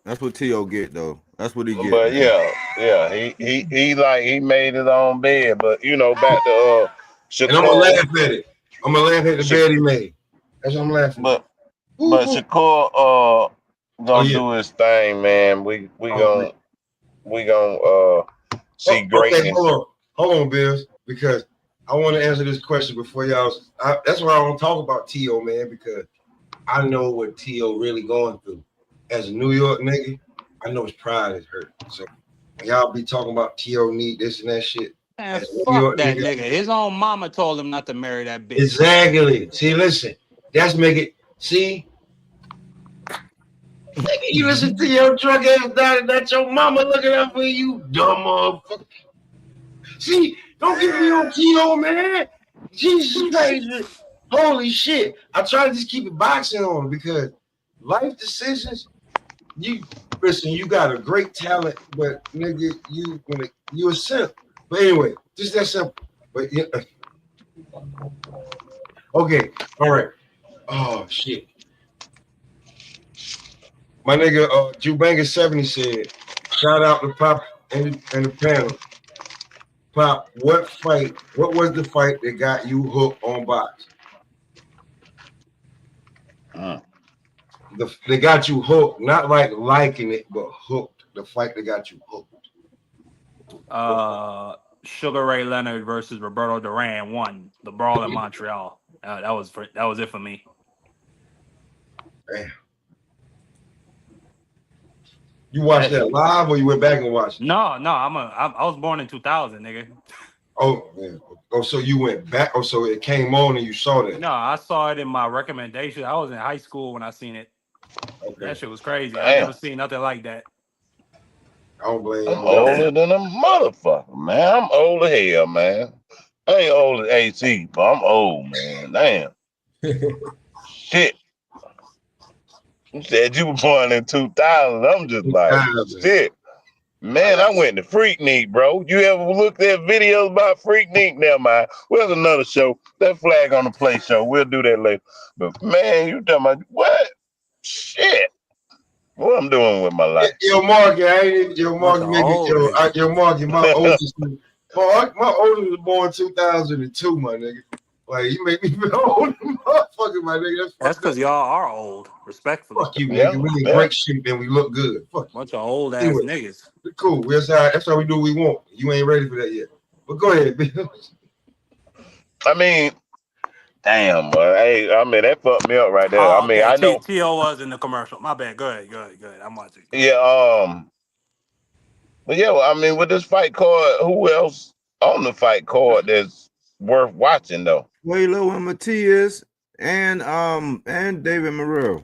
That's what T.O. get though. That's what he get. But man. he like he made his own bed. But you know, back to Shakur. And I'm gonna laugh at it. I'm gonna laugh at the bed he made. That's what I'm laughing. But Shakur gonna do his thing, man. We gonna see greatness. Okay, hold on, Bills, because I want to answer this question before y'all. That's why I don't talk about T.O., man, because I know what T.O. really going through. As a New York nigga, I know his pride is hurt. So y'all be talking about T.O. need this and that shit. Man, fuck that nigga. His own mama told him not to marry that bitch. Exactly. See, listen, that's make it. See, nigga, you listen to your drunk ass daddy, that's your mama looking out for you, dumb motherfucker. See, don't get me on T.O., man. Jesus Christ. Holy shit. I try to just keep it boxing on because life decisions, you got a great talent, but nigga, you a simp. But anyway, just that simple. But yeah. Okay, all right. Oh shit. My nigga Jubanga 70 said, shout out to Pop and the panel. Pop, what was the fight that got you hooked on box? They got you hooked, not like liking it, but hooked. The fight that got you hooked. Sugar Ray Leonard versus Roberto Duran won the brawl in Montreal. That was it for me. Damn. You watched that live or you went back and watched it? No, I was born in 2000, nigga. Oh, man. Oh, so you went back. Oh, so it came on and you saw that. No, I saw it in my recommendation. I was in high school when I seen it. Okay. That shit was crazy. I never seen nothing like that. I don't blame I'm him. older than a motherfucker, man. I'm old as hell, man. I ain't old as AC, but I'm old, man. Damn. Shit. You said you were born in 2000. I'm just like, shit. Man, I went to Freaknik, bro. You ever looked at videos about Freaknik? Never mind. Where's another show? That Flag on the Play show. We'll do that later. But man, you talking about what? Shit. What I'm doing with my life? Yo, Marky, I ain't even, yo, Marky, maybe, yo, Marky, my oldest, my oldest was born 2002, my nigga. Like, you make me feel old, motherfucker, my nigga. That's because y'all are old, respectfully. Fuck you, nigga. We in great shape and we look good. Fuck you. Bunch of old ass Anyway, niggas. Cool. That's how we do what we want. You ain't ready for that yet. But go ahead, Bill. I mean, damn, boy. Hey, I mean, that fucked me up right there. I mean, Okay. I know. T.O. was in the commercial. My bad. Go ahead. I'm watching. Yeah, but yeah, well, I mean, with this fight card, who else on the fight card that's worth watching though? Quelo and Matias and David Morrell.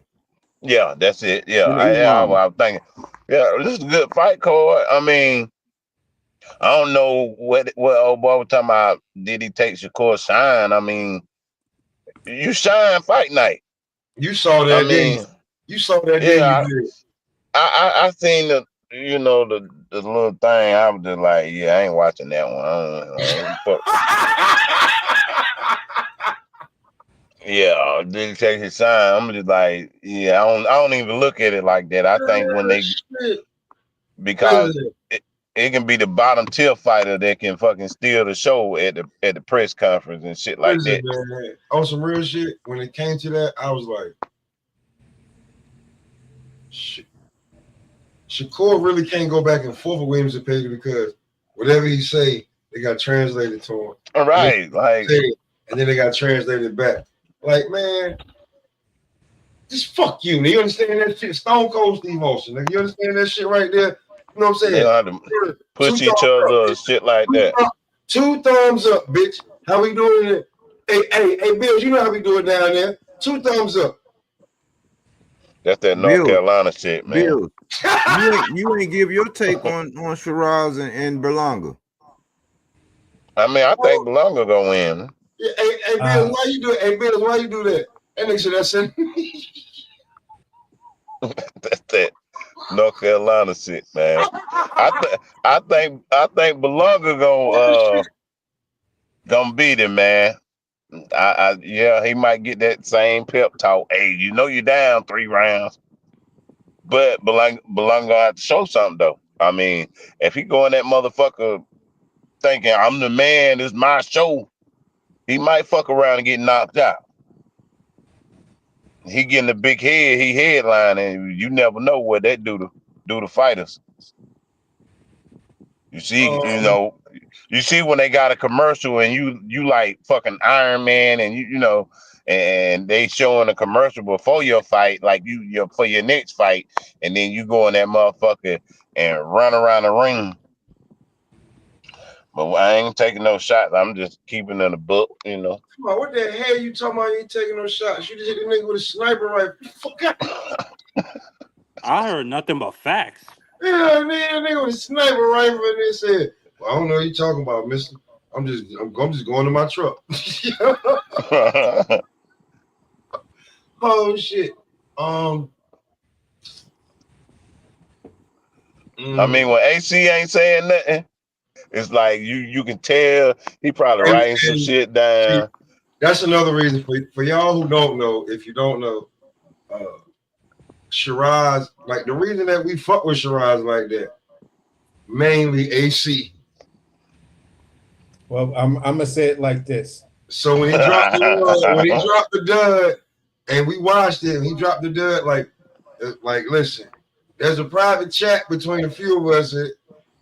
Yeah, that's it. Yeah, Yeah, I was thinking. Yeah, this is a good fight card. I mean, I don't know what old boy was talking about. Did he take Shakur shine? I mean, you shine fight night. You saw that, I mean, you saw that. Yeah, you did. I seen the the little thing. I was just like, yeah, I ain't watching that one. I don't yeah, did he take his shine? I'm just like, yeah, I don't even look at it like that. I think when they because it can be the bottom tier fighter that can fucking steal the show at the press conference and shit like that. Man? On some real shit, when it came to that, I was like, shit. Shakur really can't go back and forth with Williams and Page because whatever he say, they got translated to him. All right, and then they got translated back. Like, man, just fuck you. You understand that shit? Stone Cold Steve Austin. Like, you understand that shit right there? You know what I'm saying? They don't have to push each other, shit like that. 2 thumbs up, bitch. How we doing it? Hey, Bill, you know how we do it down there. 2 thumbs up. That's that North Carolina shit, man. Bill, you ain't give your take on Sheeraz and Berlanga. I mean, I think Berlanga gonna win. Yeah, hey, Bill, why you do it? Hey, Bill, why you do that? That nigga said that's it. That's that North Carolina shit, man. I think Berlanga gonna beat him, man. Yeah, he might get that same pep talk. Hey, you know you're down 3 rounds, but Berlanga gonna have to show something though. I mean, if he go in that motherfucker thinking I'm the man, it's my show, he might fuck around and get knocked out. He getting a big head, he headlining. You never know what that do to fighters. You see, you see when they got a commercial and you like fucking Iron Man and you know, and they showing a commercial before your fight, like you for your next fight, and then you go in that motherfucker and run around the ring. But I ain't taking no shots. I'm just keeping in the book, you know. Come on, what the hell you talking about? You ain't taking no shots. You just hit the nigga with a sniper rifle. Fuck out. I heard nothing but facts. Yeah, man, nigga with a sniper rifle and they said, well, I don't know what you talking about, mister. I'm just going to my truck. Oh shit. I mean, when AC ain't saying nothing, it's like you can tell he probably writing some shit down. See, that's another reason for y'all who don't know. If you don't know, Sheeraz, like the reason that we fuck with Sheeraz like that, mainly AC. Well, I'm gonna say it like this. So when he dropped the dud, and we watched it, and he dropped the dud, like listen, there's a private chat between a few of us,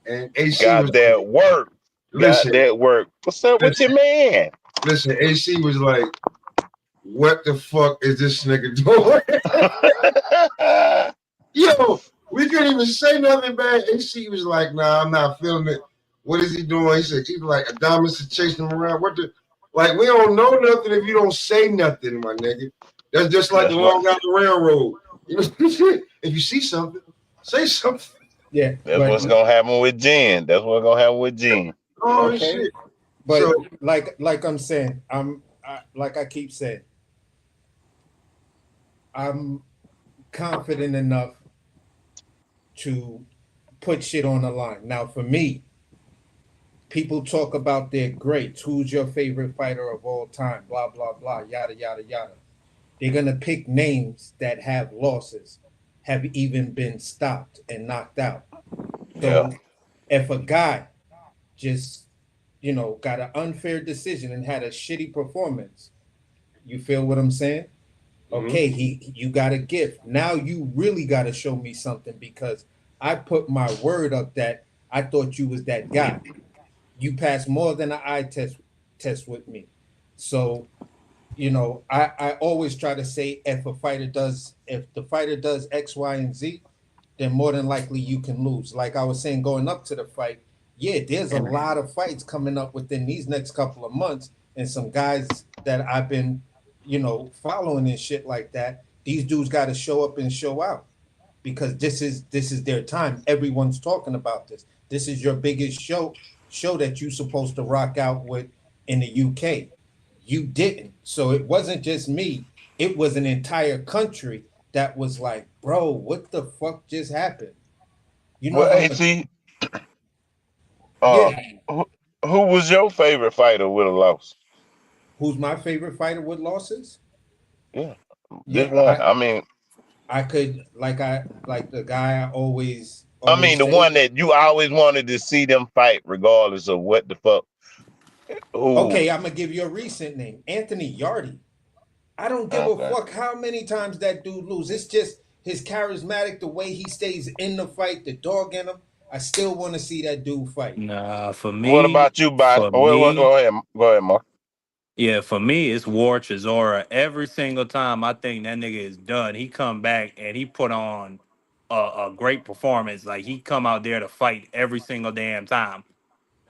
and AC got that like, work. Listen, got that work. What's up with your man? Listen, AC was like, what the fuck is this nigga doing? Yo, we couldn't even say nothing bad. AC was like, nah, I'm not feeling it. What is he doing? He said, he's like, Adonis is chasing him around. What the? Like, we don't know nothing if you don't say nothing, my nigga. That's just like the long down the railroad. You know, if you see something, say something. Yeah, That's but what's gonna happen with Jen. That's what's gonna happen with Jen. Oh okay, shit. but So like I'm saying, like I keep saying, I'm confident enough to put shit on the line. Now, for me, people talk about their greats. Who's your favorite fighter of all time? Blah blah blah. Yada yada yada. They're gonna pick names that have losses, have even been stopped and knocked out. Yeah. So if a guy just got an unfair decision and had a shitty performance, you feel what I'm saying? Okay, you got a gift. Now you really got to show me something because I put my word up that I thought you was that guy. You passed more than an eye test with me. So, I always try to say if the fighter does X, Y, and Z, then more than likely you can lose. Like I was saying, going up to the fight, yeah, there's a lot of fights coming up within these next couple of months, and some guys that I've been, following and shit like that. These dudes got to show up and show out because this is their time. Everyone's talking about this. This is your biggest show that you're supposed to rock out with in the UK. You didn't. So it wasn't just me. It was an entire country that was like, bro, what the fuck just happened? You know Well, how hey, much? see, Yeah. who, who was your favorite fighter with a loss? Who's my favorite fighter with losses? Yeah, this Yeah, one. I mean, I could like the guy I always the say. one that you always wanted to see them fight, regardless of what the fuck. Who? Okay, I'm gonna give you a recent name, Anthony Yardy. I don't give a Okay. fuck how many times that dude lose. It's just his charismatic, the way he stays in the fight, the dog in him. I still want to see that dude fight. Nah, What about you, body? Go ahead. Go ahead, Mark. yeah, for me, it's War Chisora. Every single time I think that nigga is done, he come back and he put on a great performance. Like he come out there to fight every single damn time.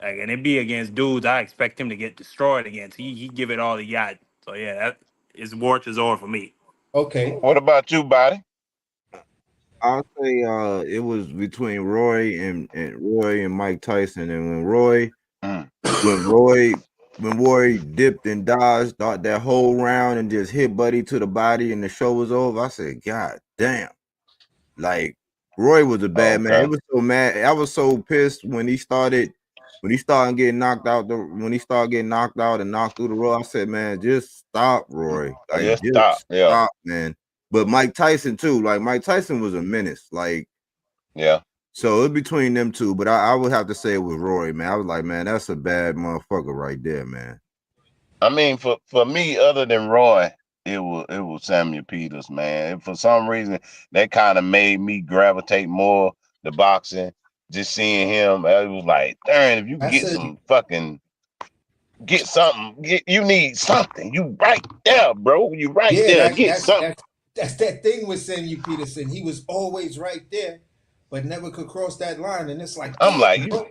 Like, and it be against dudes I expect him to get destroyed against. He give it all he got. So yeah, that is War Chisora for me. Okay. What about you, body? I'll say it was between Roy and Mike Tyson, and when Roy dipped and dodged thought that whole round and just hit Buddy to the body and the show was over, I said, God damn. Like Roy was a bad man. It Okay. was so mad. I was so pissed when he started getting knocked out. When he started getting knocked out and knocked through the road, I said, man, just stop, Roy. Like, Just stop. just Yeah. stop, man. But Mike Tyson too. Like Mike Tyson was a menace. Like, Yeah. so it's between them two. But I would have to say it was Roy, man. I was like, man, that's a bad motherfucker right there, man. I mean, for me, other than Roy, it was Samuel Peters, man. And for some reason, that kind of made me gravitate more to boxing. Just seeing him, it was like, darn, if you can That's get a some fucking get something, you need something. You right there, bro. You right yeah. there. That Get that's something. that's that's that thing with Samuel Peterson. He was always right there, but never could cross that line. And it's like, I'm damn, like, bro,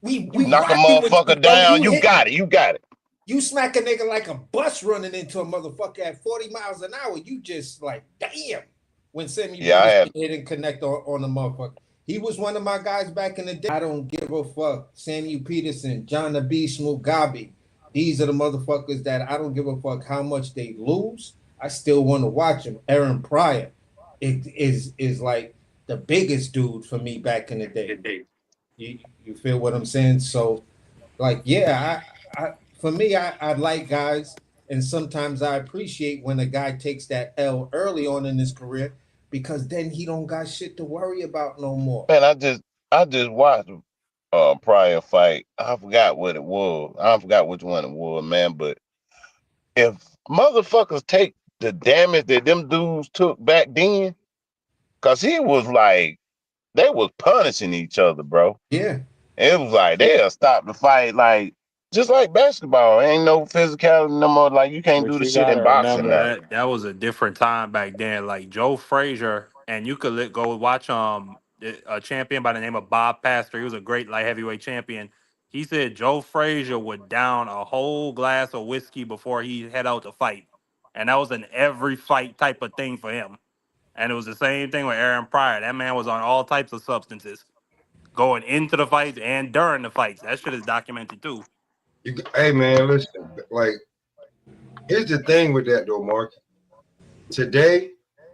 you we knock a rocking with you, motherfucker bro. down. You got it. You got it. You smack a nigga like a bus running into a motherfucker at 40 miles an hour. You just like, damn. When Sammy Yeah, I Peterson had. didn't connect on the motherfucker. He was one of my guys back in the day. I don't give a fuck. Samuel Peterson, John the Beast Mugabe. These are the motherfuckers that I don't give a fuck how much they lose. I still want to watch them. Aaron Pryor is like the biggest dude for me back in the day. You feel what I'm saying? So like, yeah, I for me, I like guys, and sometimes I appreciate when a guy takes that L early on in his career because then he don't got shit to worry about no more. Man, I just watched prior fight. I forgot what it was. I forgot which one it was, man. But if motherfuckers take the damage that them dudes took back then, cause he was like they was punishing each other, bro. Yeah, It was like they'll stop the fight, like just like basketball. Ain't no physicality no more. Like you can't do But the you shit in gotta boxing remember now. that was a different time back then. Like Joe Frazier, and you could go watch a champion by the name of Bob Pastor. He was a great light heavyweight champion. He said Joe Frazier would down a whole glass of whiskey before he head out to fight, and that was an every fight type of thing for him. And it was the same thing with Aaron Pryor. That man was on all types of substances. going into the fights and during the fights. That shit is documented too. Hey man, listen. Like, here's the thing with that though, Mark. Today,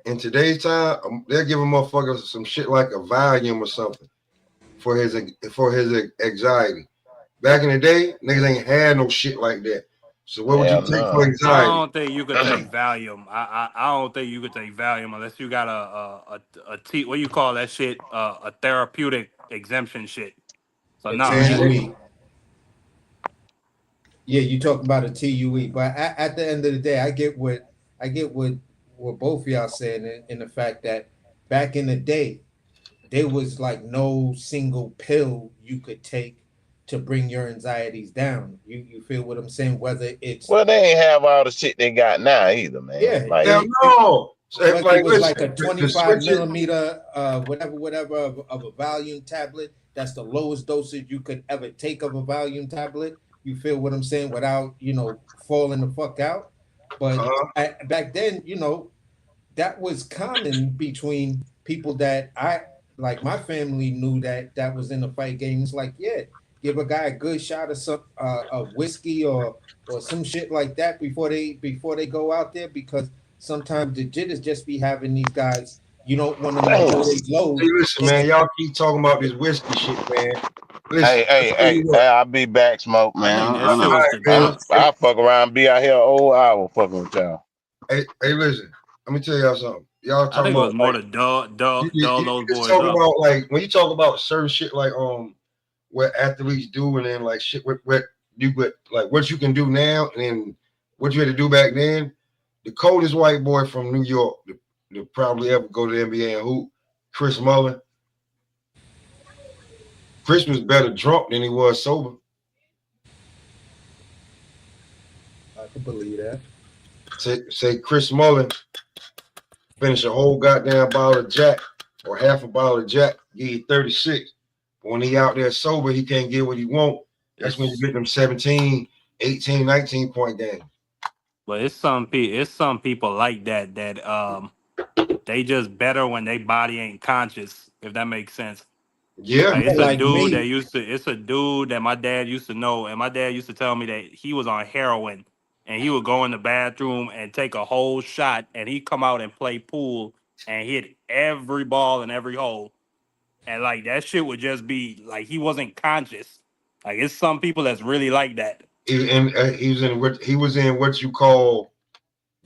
in today's time, they're giving motherfuckers some shit like a Valium or something for his anxiety. Back in the day, niggas ain't had no shit like that. So what would you take for I anxiety? don't think you could take Valium. I don't think you could take Valium unless you got a T. What you call that shit? A therapeutic exemption shit. So The nah. TUE. Yeah, you talk about a TUE, but at the end of the day, I get what both of y'all saying in the fact that back in the day, there was like no single pill you could take to bring your anxieties down. You feel what I'm saying? Whether it's Well, they ain't have all the shit they got now either, man. yeah, Like, no. Whether Like, it was listen, like a the 25 switches- millimeter whatever of a Valium tablet, that's the lowest dosage you could ever take of a Valium tablet. You feel what I'm saying? Without, falling the fuck out. But back then, that was common between people that like my family knew that was in the fight game. It's like, yeah, give a guy a good shot of some of whiskey or some shit like that before they go out there, because sometimes the jitters just be having these guys. You don't want them to blow their load. Hey, listen, man, y'all keep talking about this whiskey shit, man. Listen, hey, I'll be back, Smoke, man. that shit was the man. I'll fuck around and be out here a whole hour fucking with y'all. Hey, listen, let me tell y'all something. Y'all I talking think it about was more like, to dull those just boys talking up. about like when you talk about certain shit like what athletes do, and then like shit what what you can do now and then what you had to do back then. The coldest white boy from New York to probably ever go to the NBA and hoop, Chris Mullin. Chris was better drunk than he was sober. I can believe that. Say Chris Mullin finish a whole goddamn bottle of Jack or half a bottle of Jack, give you 36. But when he out there sober, he can't get what he want. That's when you get them 17, 18, 19 point games. But it's some people like that they just better when they body ain't conscious, if that makes sense. Yeah. Like, it's a Like dude me. it's a dude that my dad used to know, and my dad used to tell me that he was on heroin and he would go in the bathroom and take a whole shot and he'd come out and play pool and hit every ball in every hole. And like that shit would just be like he wasn't conscious. Like, it's some people that's really like that. He was in what you call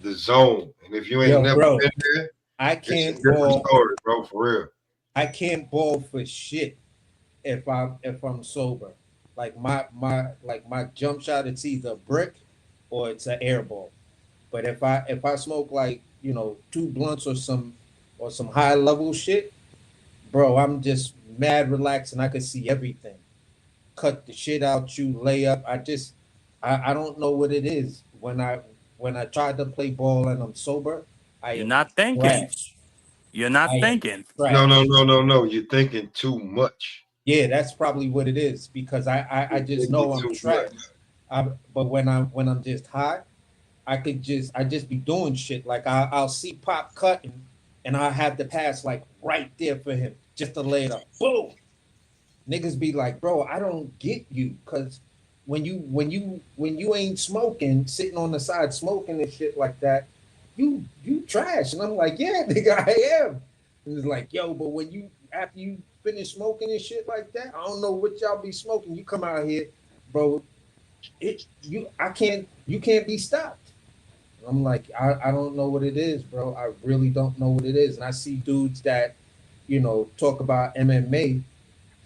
the zone. And if you ain't never Bro, been there, I it's a can't different ball. story, bro, for real. I can't ball for shit if I'm sober. Like my jump shot, it's either a brick or it's an air ball. But if I smoke like, two blunts or some high level shit, bro, I'm just mad relaxed and I can see everything. Cut the shit out, you lay up. I don't know what it is. When I tried to play ball and I'm sober, I You're am not thinking. trash. You're not I am thinking. trash. No. You're thinking too much. Yeah, that's probably what it is, because I just know I'm trash. But when I'm just high, I just be doing shit. Like I'll see Pop cutting, and I'll have the pass like right there for him, just to lay it up. Boom. Niggas be like, bro, I don't get you, cause when you ain't smoking, sitting on the side smoking and shit like that, you trash. And I'm like, yeah, nigga, I am. And it's like, yo, but when you after you finish smoking and shit like that, I don't know what y'all be smoking. You come out here, bro. You can't be stopped. I'm like, I don't know what it is, bro. I really don't know what it is. And I see dudes that, talk about MMA.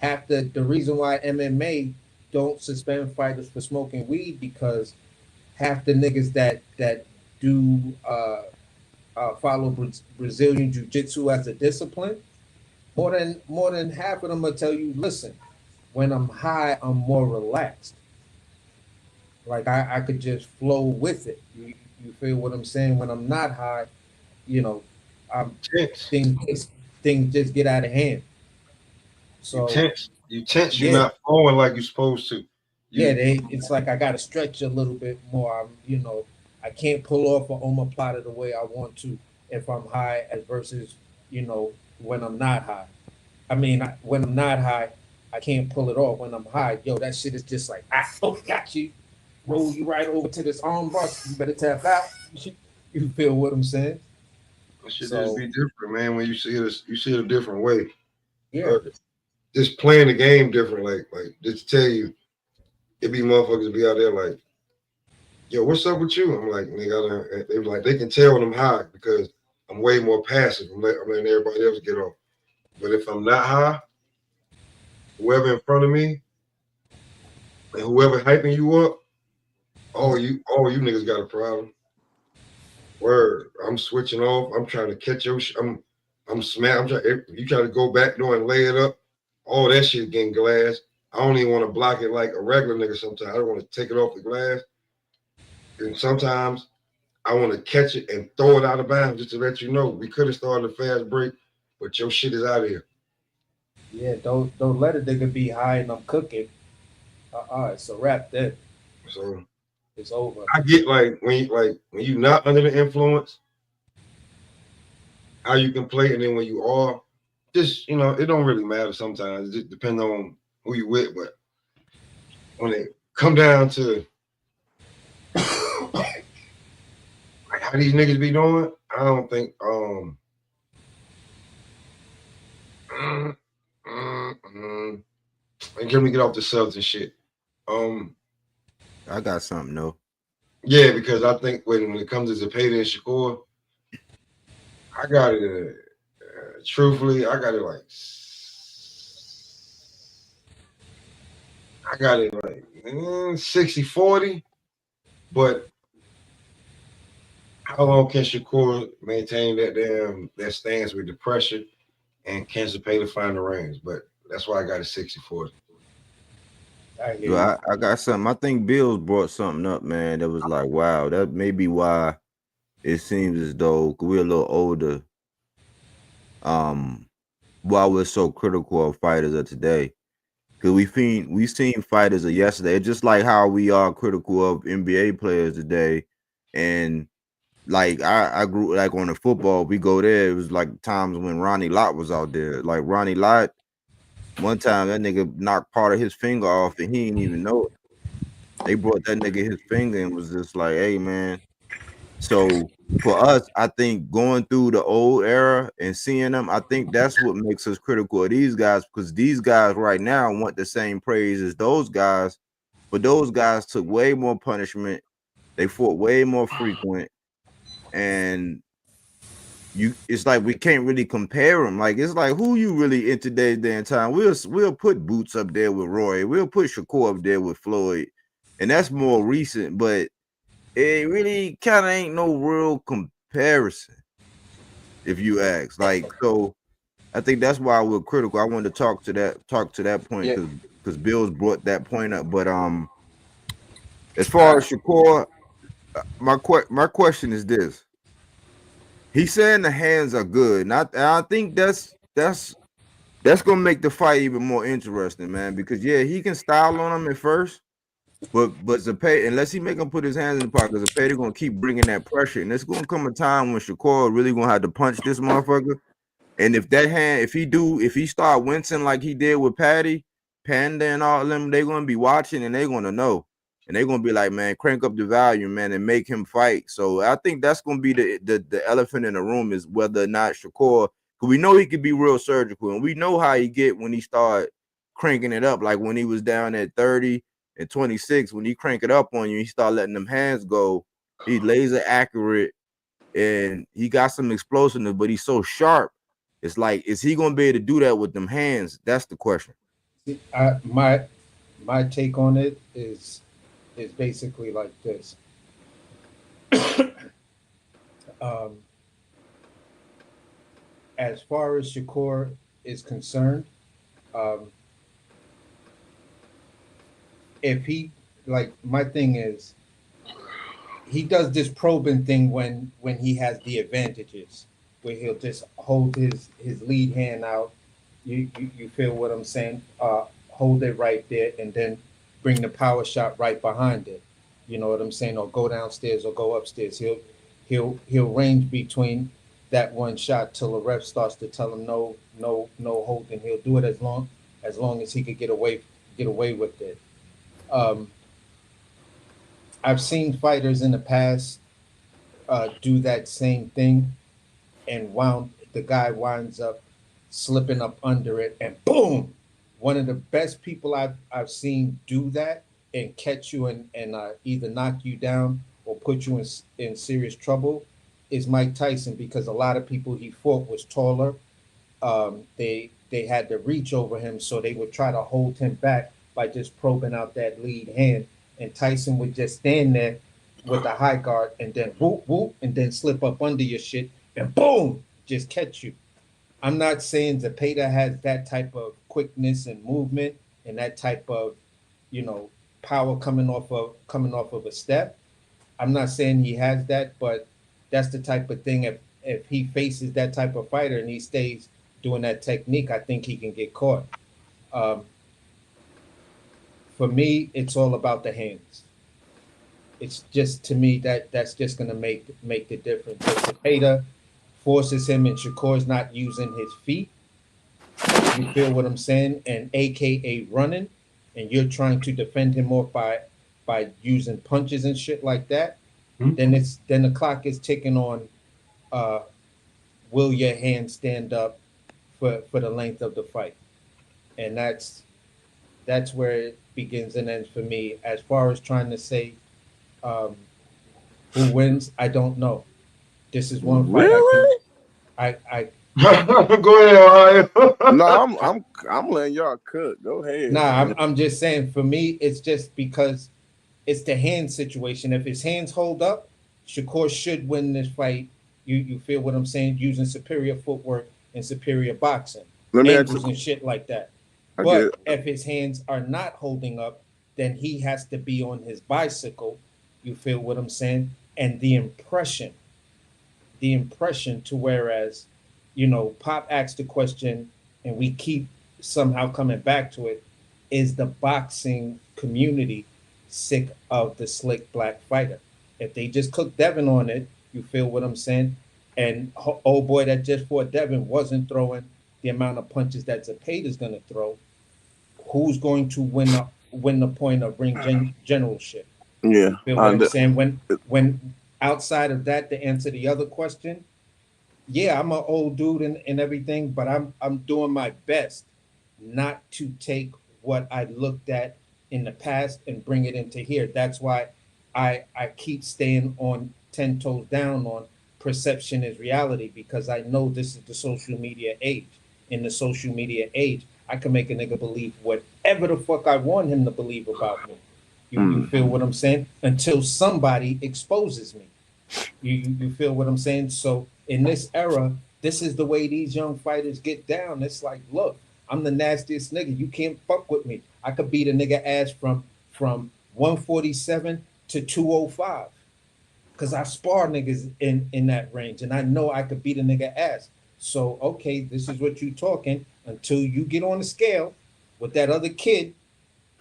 Half the reason why MMA don't suspend fighters for smoking weed, because half the niggas that do follow Brazilian jiu-jitsu as a discipline, more than half of them will tell you, listen, when I'm high, I'm more relaxed. Like I could just flow with it. You feel what I'm saying? When I'm not high, I'm things just get out of hand. So You tense. You're yeah. not flowing like you're supposed to. It's like I got to stretch a little bit more. I can't pull off an omoplata the way I want to if I'm high, as versus, when I'm not high. I mean, when I'm not high, I can't pull it off when I'm high. Yo, that shit is just like, got you. Roll you right over to this arm bar. You better tap out. You feel what I'm saying? It should just be different, man. When you see it a different way. Yeah. Just playing the game different. Like just to tell you, it be motherfuckers be out there like, yo, what's up with you? I'm like, nigga, they was like, they can tell when I'm high because I'm way more passive. I'm letting everybody else get off. But if I'm not high, whoever in front of me and whoever hyping you up, all you niggas got a problem. Word, I'm switching off. I'm trying to catch your I'm smack. You try to go back door and lay it up. All that shit getting glass. I don't even want to block it like a regular nigga sometimes. I don't want to take it off the glass. And sometimes I want to catch it and throw it out of bounds just to let you know we could have started a fast break, but your shit is out of here. Yeah, don't let a nigga be high and I'm cooking. It's a wrap then. So it's over. I get when you're not under the influence, how you can play, and then when you are, just it don't really matter sometimes. It just depends on who you with, but when it come down to like how these niggas be doing, I don't think and can we get off the subs and shit? I got something though. Yeah, because I think when it comes to Zepeda and Shakur, I got it. Truthfully, I got it like 60-40. But how long can Shakur maintain that stance with the pressure, and can Zepeda find the range? But that's why I got it 60-40. I got something. I think Bills brought something up, man. That was like, wow, that may be why it seems as though we're a little older. Why we're so critical of fighters of today, because we seen fighters of yesterday. It's just like how we are critical of NBA players today, and like I grew like on the football. We go there. It was like times when Ronnie Lott was out there. Like Ronnie Lott. One time that nigga knocked part of his finger off and he didn't even know it. They brought that nigga his finger and was just like, hey man. So for us, I think going through the old era and seeing them, I think that's what makes us critical of these guys, because these guys right now want the same praise as those guys, but those guys took way more punishment. They fought way more frequent, and it's like we can't really compare them. Like it's like who you really in today's day and time. We'll put Boots up there with Roy. We'll put Shakur up there with Floyd, and that's more recent. But it really kind of ain't no real comparison, if you ask. Like so, I think that's why we're critical. I wanted to talk to that point because Bills brought that point up. But as far as Shakur, my question is this. He's saying the hands are good, and I think that's gonna make the fight even more interesting, man. Because he can style on him at first, but Zepeda, unless he make him put his hands in the pocket, Zepeda gonna keep bringing that pressure, and there's gonna come a time when Shakur really gonna have to punch this motherfucker. And if he start wincing like he did with Patty, Panda, and all of them, they're gonna be watching and they're gonna know. And they're gonna be like, man, crank up the volume, man, and make him fight. So I think that's gonna be the elephant in the room, is whether or not Shakur, because we know he could be real surgical, and we know how he get when he start cranking it up. Like when he was down at 30 and 26, when he crank it up on you, he start letting them hands go. He's laser accurate and he got some explosiveness, but he's so sharp. It's like, is he gonna be able to do that with them hands? That's the question. My take on it is basically like this. As far as Shakur is concerned, if he, like, my thing is, he does this probing thing when he has the advantages, where he'll just hold his lead hand out. You feel what I'm saying? Hold it right there and then bring the power shot right behind it. You know what I'm saying? Or go downstairs or go upstairs. He'll range between that one shot till the ref starts to tell him no holding. He'll do it as long as long as he could get away with it. Um, I've seen fighters in the past do that same thing, and the guy winds up slipping up under it, and boom! One of the best people I've seen do that and catch you and either knock you down or put you in serious trouble is Mike Tyson, because a lot of people he fought was taller. They had to reach over him, so they would try to hold him back by just probing out that lead hand, and Tyson would just stand there with the high guard and then whoop whoop and then slip up under your shit and boom, just catch you. I'm not saying Zepeda has that type of quickness and movement and that type of, power coming off of a step. I'm not saying he has that, but that's the type of thing. If he faces that type of fighter and he stays doing that technique, I think he can get caught. Um, for me, it's all about the hands. It's just, to me, that's just gonna make the difference. If Zepeda forces him and Shakur's not using his feet, you feel what I'm saying, and AKA running, and you're trying to defend him off by using punches and shit like that, then the clock is ticking on. Will your hand stand up for the length of the fight? And that's where it begins and ends for me. As far as trying to say who wins, I don't know. This is one fight. Really? I Go ahead, Ryan. No, I'm letting y'all cook. Go ahead. Nah, I'm just saying, for me, it's just because it's the hand situation. If his hands hold up, Shakur should win this fight. You feel what I'm saying? Using superior footwork and superior boxing, Let me angles and shit like that. But if his hands are not holding up, then he has to be on his bicycle. You feel what I'm saying? And the impression to, whereas, Pop asked the question, and we keep somehow coming back to it, is the boxing community sick of the slick black fighter? If they just cook Devin on it, you feel what I'm saying? And old boy that just fought Devin wasn't throwing the amount of punches that Zepeda's going to throw. Who's going to win the point of ring generalship? Yeah, you feel what I'm saying? When outside of that, to answer the other question, yeah, I'm an old dude and everything, but I'm doing my best not to take what I looked at in the past and bring it into here. That's why I keep staying on 10 toes down on perception is reality, because I know this is the social media age. In the social media age, I can make a nigga believe whatever the fuck I want him to believe about me. You feel what I'm saying? Until somebody exposes me. You feel what I'm saying? So in this era, this is the way these young fighters get down. It's like, look, I'm the nastiest nigga. You can't fuck with me. I could beat a nigga ass from 147 to 205. Because I spar niggas in that range, and I know I could beat a nigga ass. So, okay, this is what you talking until you get on the scale with that other kid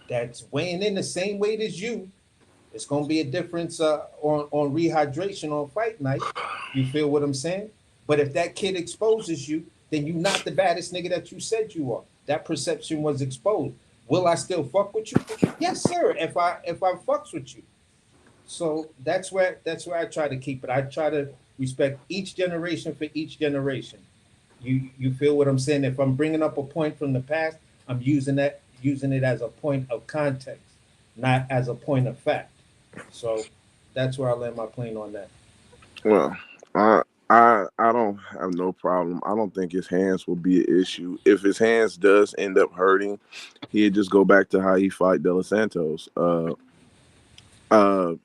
that's weighing in the same weight as you. It's going to be a difference on rehydration on fight night. You feel what I'm saying? But if that kid exposes you, then you're not the baddest nigga that you said you are. That perception was exposed. Will I still fuck with you? Yes, sir. If I fucks with you. So that's where I try to keep it. I try to respect each generation for each generation. You feel what I'm saying? If I'm bringing up a point from the past, I'm using it as a point of context, not as a point of fact. So that's where I land my plane on that. Well, I don't have no problem. I don't think his hands will be an issue. If his hands does end up hurting, he'd just go back to how he fight De Los Santos.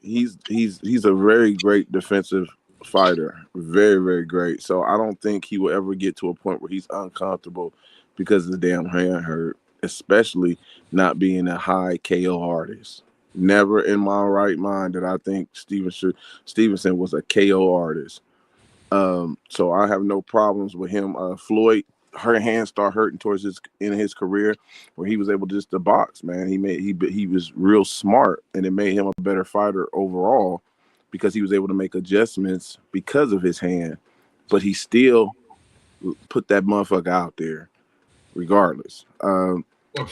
He's a very great defensive fighter, very, very great. So I don't think he will ever get to a point where he's uncomfortable because the damn hand hurt, especially not being a high KO artist. Never in my right mind did I think Stevenson was a KO artist. So I have no problems with him. Floyd, her hands start hurting towards his career, where he was able just to box. Man, he was real smart, and it made him a better fighter overall because he was able to make adjustments because of his hand. But he still put that motherfucker out there, regardless.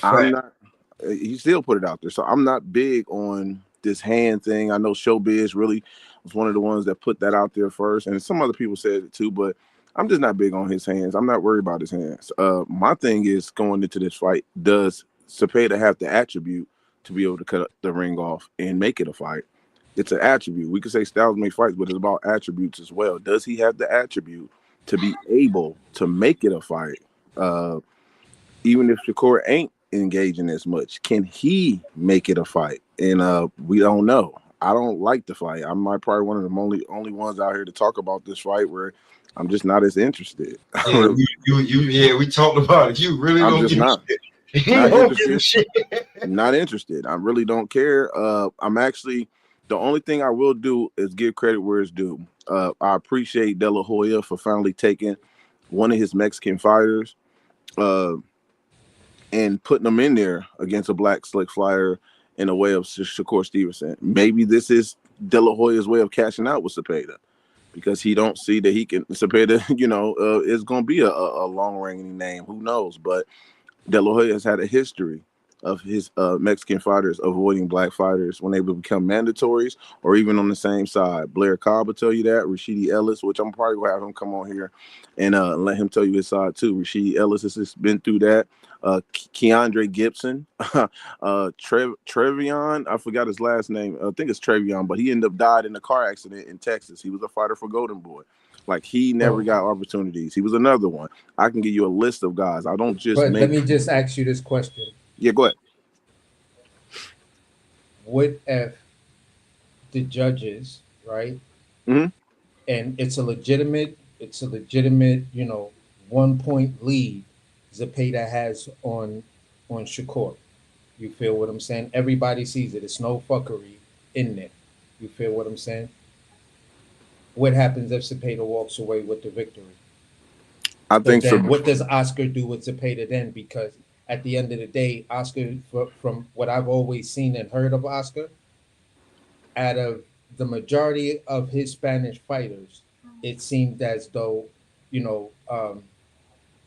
I'm not. He still put it out there, so I'm not big on this hand thing. I know Showbiz really was one of the ones that put that out there first, and some other people said it too. But I'm just not big on his hands. I'm not worried about his hands. My thing is going into this fight. Does Zepeda have the attribute to be able to cut the ring off and make it a fight? It's an attribute. We could say styles make fights, but it's about attributes as well. Does he have the attribute to be able to make it a fight? Even if Shakur ain't engaging as much, can he make it a fight? And we don't know. I don't like the fight. I'm probably one of the only ones out here to talk about this fight where I'm just not as interested. Yeah, we talked about it. You really don't give a shit. You don't give a shit. Not interested. I really don't care. I'm actually, the only thing I will do is give credit where it's due. I appreciate De La Hoya for finally taking one of his Mexican fighters and putting them in there against a black slick flyer in a way of Shakur Stevenson. Maybe this is De La Hoya's way of cashing out with Zepeda, because he don't see that he can. Zepeda, is going to be a long-reigning name. Who knows? But De La Hoya has had a history of his Mexican fighters avoiding black fighters when they would become mandatories or even on the same side. Blair Cobb will tell you that. Rashidi Ellis, which I'm probably going to have him come on here and let him tell you his side too. Rashidi Ellis has just been through that. Keandre Gibson, Trevion, I forgot his last name. I think it's Trevion, but he ended up died in a car accident in Texas. He was a fighter for Golden Boy. Like, he never got opportunities. He was another one. I can give you a list of guys. I don't just let me just ask you this question. Yeah, go ahead. What if the judges, right? Mm-hmm. And it's a legitimate, 1-point lead Zepeda has on Shakur. You feel what I'm saying? Everybody sees it. It's no fuckery in there. You feel what I'm saying? What happens if Zepeda walks away with the victory? I think so. What does Oscar do with Zepeda then? Because at the end of the day, Oscar, from what I've always seen and heard of Oscar, out of the majority of his Spanish fighters, it seemed as though,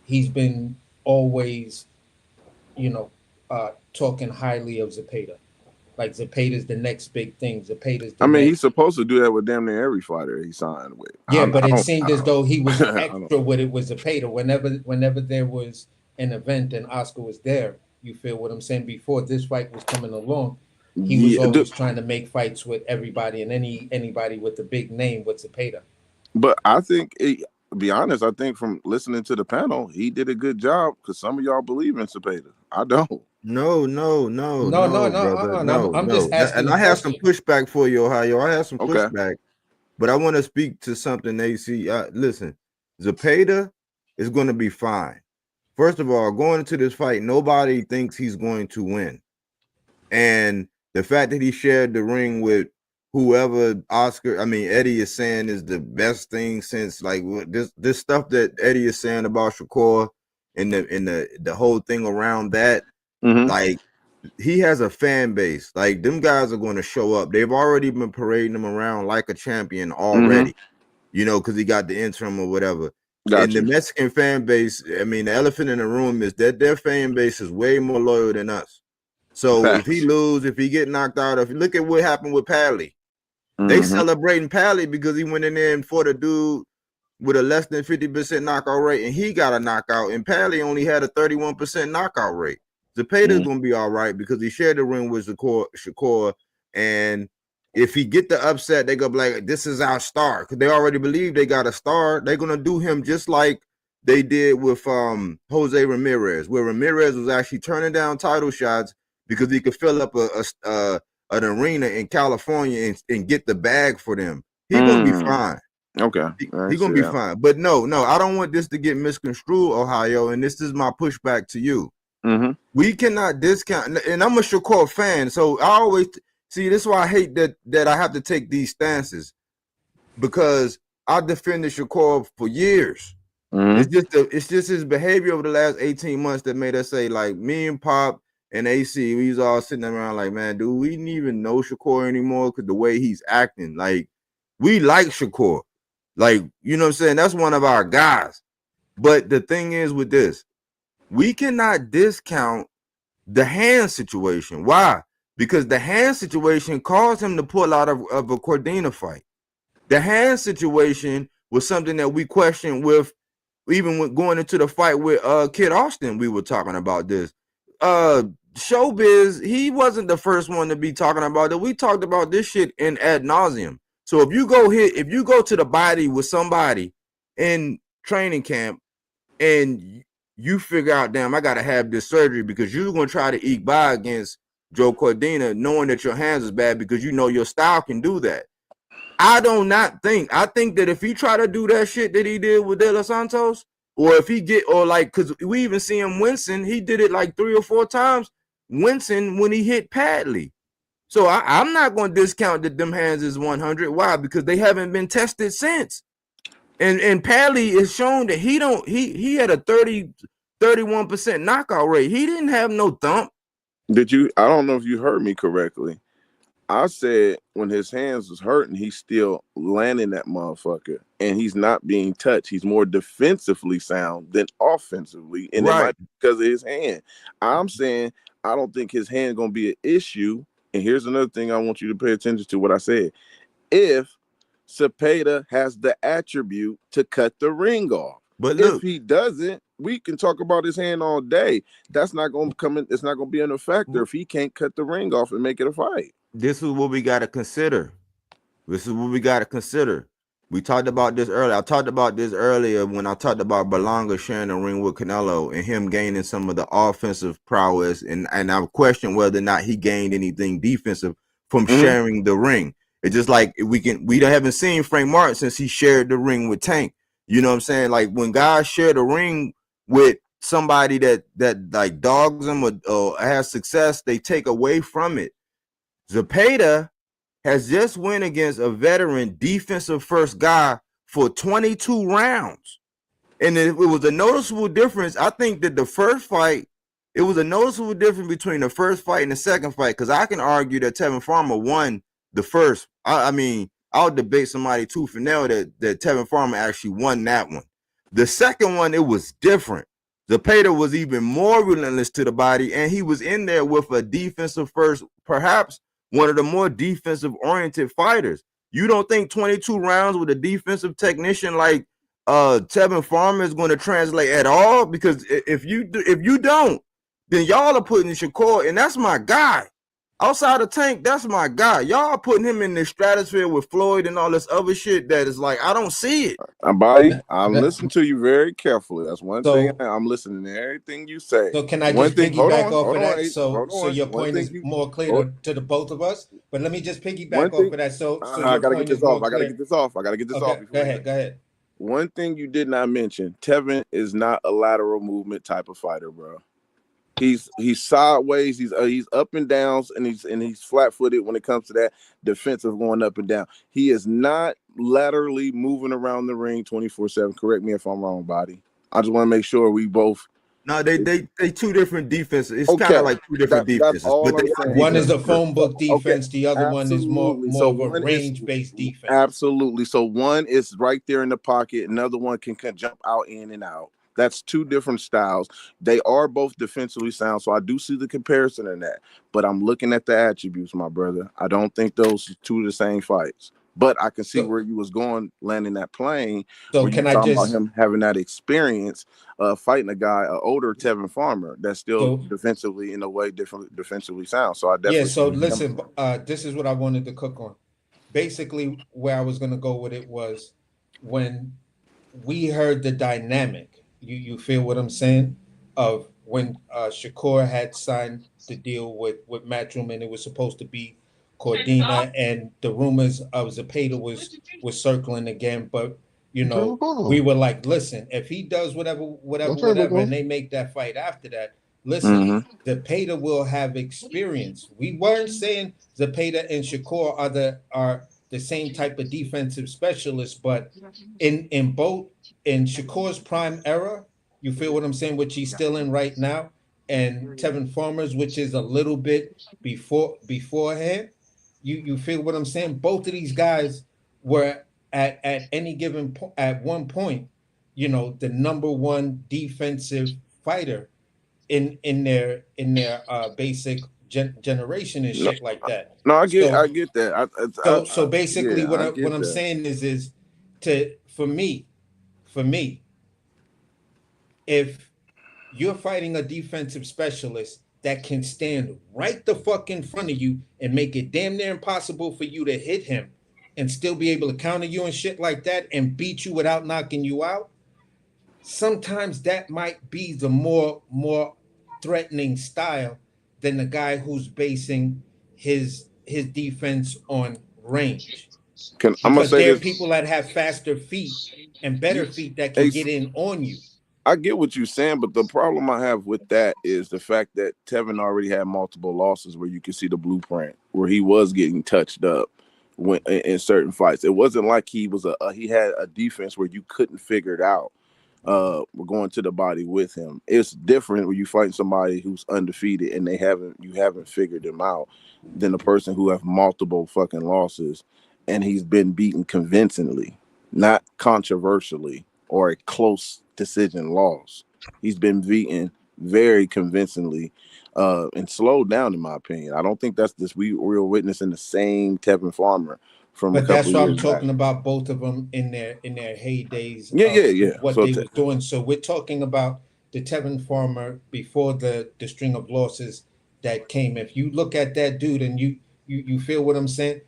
he's been always, talking highly of Zepeda. Like, Zepeda's the next big thing. He's supposed to do that with damn near every fighter he signed with. Yeah, but it seemed as though he was extra with it with Zepeda. Whenever there was an event and Oscar was there, you feel what I'm saying? Before this fight was coming along, he was always trying to make fights with everybody and anybody with a big name with Zepeda. But I think, to be honest, I think from listening to the panel, he did a good job, because some of y'all believe in Zepeda. I don't. No, brother. I'm just asking. And I have some pushback for you, Ohio. I have some pushback, but I want to speak to something they see. Listen, Zepeda is going to be fine. First of all, going into this fight, nobody thinks he's going to win. And the fact that he shared the ring with whoever Eddie is saying is the best thing since, like, this stuff that Eddie is saying about Shakur and the whole thing around that. Mm-hmm. Like, he has a fan base. Like, them guys are going to show up. They've already been parading him around like a champion already, because he got the interim or whatever. And the Mexican fan base, the elephant in the room is that their fan base is way more loyal than us. So if he lose, if he get knocked out, if you look at what happened with Pally, they celebrating Pally because he went in there and fought a dude with a less than 50% knockout rate, and he got a knockout, and Pally only had a 31% knockout rate. Zepeda's gonna be all right because he shared the ring with Shakur, and if he get the upset, they gonna be like, "This is our star," because they already believe they got a star. They're gonna do him just like they did with Jose Ramirez, where Ramirez was actually turning down title shots because he could fill up an arena in California and get the bag for them. He's gonna be fine. Okay, he's gonna be fine. But no, I don't want this to get misconstrued, Ohio, and this is my pushback to you. Mm-hmm. We cannot discount, and I'm a Shakur fan, so I always see this is why I hate that I have to take these stances, because I defended Shakur for years. It's just his behavior over the last 18 months that made us say, like, me and Pop and AC, we was all sitting around like, man, dude, we didn't even know Shakur anymore because the way he's acting, like, we like Shakur, like, you know what I'm saying? That's one of our guys. But the thing is with this, we cannot discount the hand situation. Why? Because the hand situation caused him to pull out of a Cordina fight. The hand situation was something that we questioned with, even with going into the fight with Kid Austin. We were talking about this. Showbiz, he wasn't the first one to be talking about it. We talked about this shit in ad nauseum. So if you go to the body with somebody in training camp and you figure out, damn, I gotta have this surgery because you're gonna try to eke by against Joe Cordina, knowing that your hands is bad because you know your style can do that. I think that if he try to do that shit that he did with De Los Santos, or if he because we even see him wincing, he did it like 3 or 4 times, wincing when he hit Padley. So I'm not going to discount that them hands is 100. Why? Because they haven't been tested since. And Padley is shown that he had a 31% knockout rate. He didn't have no thump. I don't know if you heard me correctly. I said when his hands was hurting, he's still landing that motherfucker, and he's not being touched. He's more defensively sound than offensively, and right. It might be because of his hand. I'm saying I don't think his hand gonna be an issue. And here's another thing I want you to pay attention to what I said. If Zepeda has the attribute to cut the ring off, but look, if he doesn't, we can talk about his hand all day. That's not gonna come in. It's not gonna be an factor if he can't cut the ring off and make it a fight. This is what we got to consider. We talked about this earlier. I talked about this earlier when I talked about Berlanga sharing the ring with Canelo and him gaining some of the offensive prowess. And I questioned whether or not he gained anything defensive from sharing the ring. It's just like we haven't seen Frank Martin since he shared the ring with Tank. You know what I'm saying? Like when guys share the ring with somebody that like dogs them or has success, they take away from it. Zepeda has just went against a veteran defensive first guy for 22 rounds. And it was a noticeable difference. I think that the first fight, it was a noticeable difference between the first fight and the second fight, because I can argue that Tevin Farmer won the first. I mean, I'll debate somebody tooth and nail that Tevin Farmer actually won that one. The second one, it was different. Zepeda was even more relentless to the body, and he was in there with a defensive first, perhaps one of the more defensive-oriented fighters. You don't think 22 rounds with a defensive technician like Tevin Farmer is going to translate at all? Because if you don't, then y'all are putting Shakur, and that's my guy. Outside of Tank, that's my guy. Y'all are putting him in the stratosphere with Floyd and all this other shit that is like, I don't see it. I'm listening to you very carefully. That's one thing. I'm listening to everything you say. So can I just piggyback off of that? So your point is more clear to the both of us. But let me just piggyback off of that. So I gotta get this off. I gotta get this off. Go ahead. One thing you did not mention: Tevin is not a lateral movement type of fighter, bro. He's sideways, he's up and downs, and he's flat-footed when it comes to that defensive going up and down. He is not laterally moving around the ring 24/7. Correct me if I'm wrong, Body. I just want to make sure we both. No, they two different defenses. It's kind of like two different defenses. But one is a phone book defense. The other one is more of a range-based defense. Absolutely. So one is right there in the pocket. Another one can jump out in and out. That's two different styles. They are both defensively sound, so I do see the comparison in that. But I'm looking at the attributes, my brother. I don't think those two are the same fights. But I can see where you was going, landing that plane. So can I just about him having that experience fighting a guy, an older Tevin Farmer, that's still defensively in a way defensively sound. So I definitely So listen, this is what I wanted to cook on. Basically, where I was going to go with it was when we heard the dynamic. You feel what I'm saying? Of when Shakur had signed the deal with Matchroom, and it was supposed to be Cordina, and the rumors of Zepeda was circling again. But we were like, listen, if he does whatever, and they make that fight after that, listen, Zepeda will have experience. We weren't saying Zepeda and Shakur are the same type of defensive specialists, but in Shakur's prime era, you feel what I'm saying, which he's still in right now, and Tevin Farmer's, which is a little bit beforehand, you feel what I'm saying? Both of these guys were at any given at one point, the number one defensive fighter in their basic generation and No, shit like that. no, I So get that. so basically, yeah, I what get I'm that. saying is for me, if you're fighting a defensive specialist that can stand right the fuck in front of you and make it damn near impossible for you to hit him and still be able to counter you and shit like that and beat you without knocking you out, sometimes that might be the more threatening style than the guy who's basing his defense on range. I'm gonna Because say there are this. people that have faster feet and better feet that can get in on you. I get what you're saying, but the problem I have with that is the fact that Tevin already had multiple losses where you can see the blueprint where he was getting touched up when in certain fights. It wasn't like he was he had a defense where you couldn't figure it out. We're going to the body with him. It's different when you fight somebody who's undefeated and you haven't figured him out than a person who have multiple fucking losses and he's been beaten convincingly, not controversially or a close decision loss. He's been beaten very convincingly and slowed down, in my opinion. I don't think that's this. We're witnessing the same Tevin Farmer from a But couple that's of why years I'm talking back. about both of them in their heydays Yeah. of what So they was doing. So we're talking about the Tevin Farmer before the string of losses that came. If you look at that dude and you feel what I'm saying,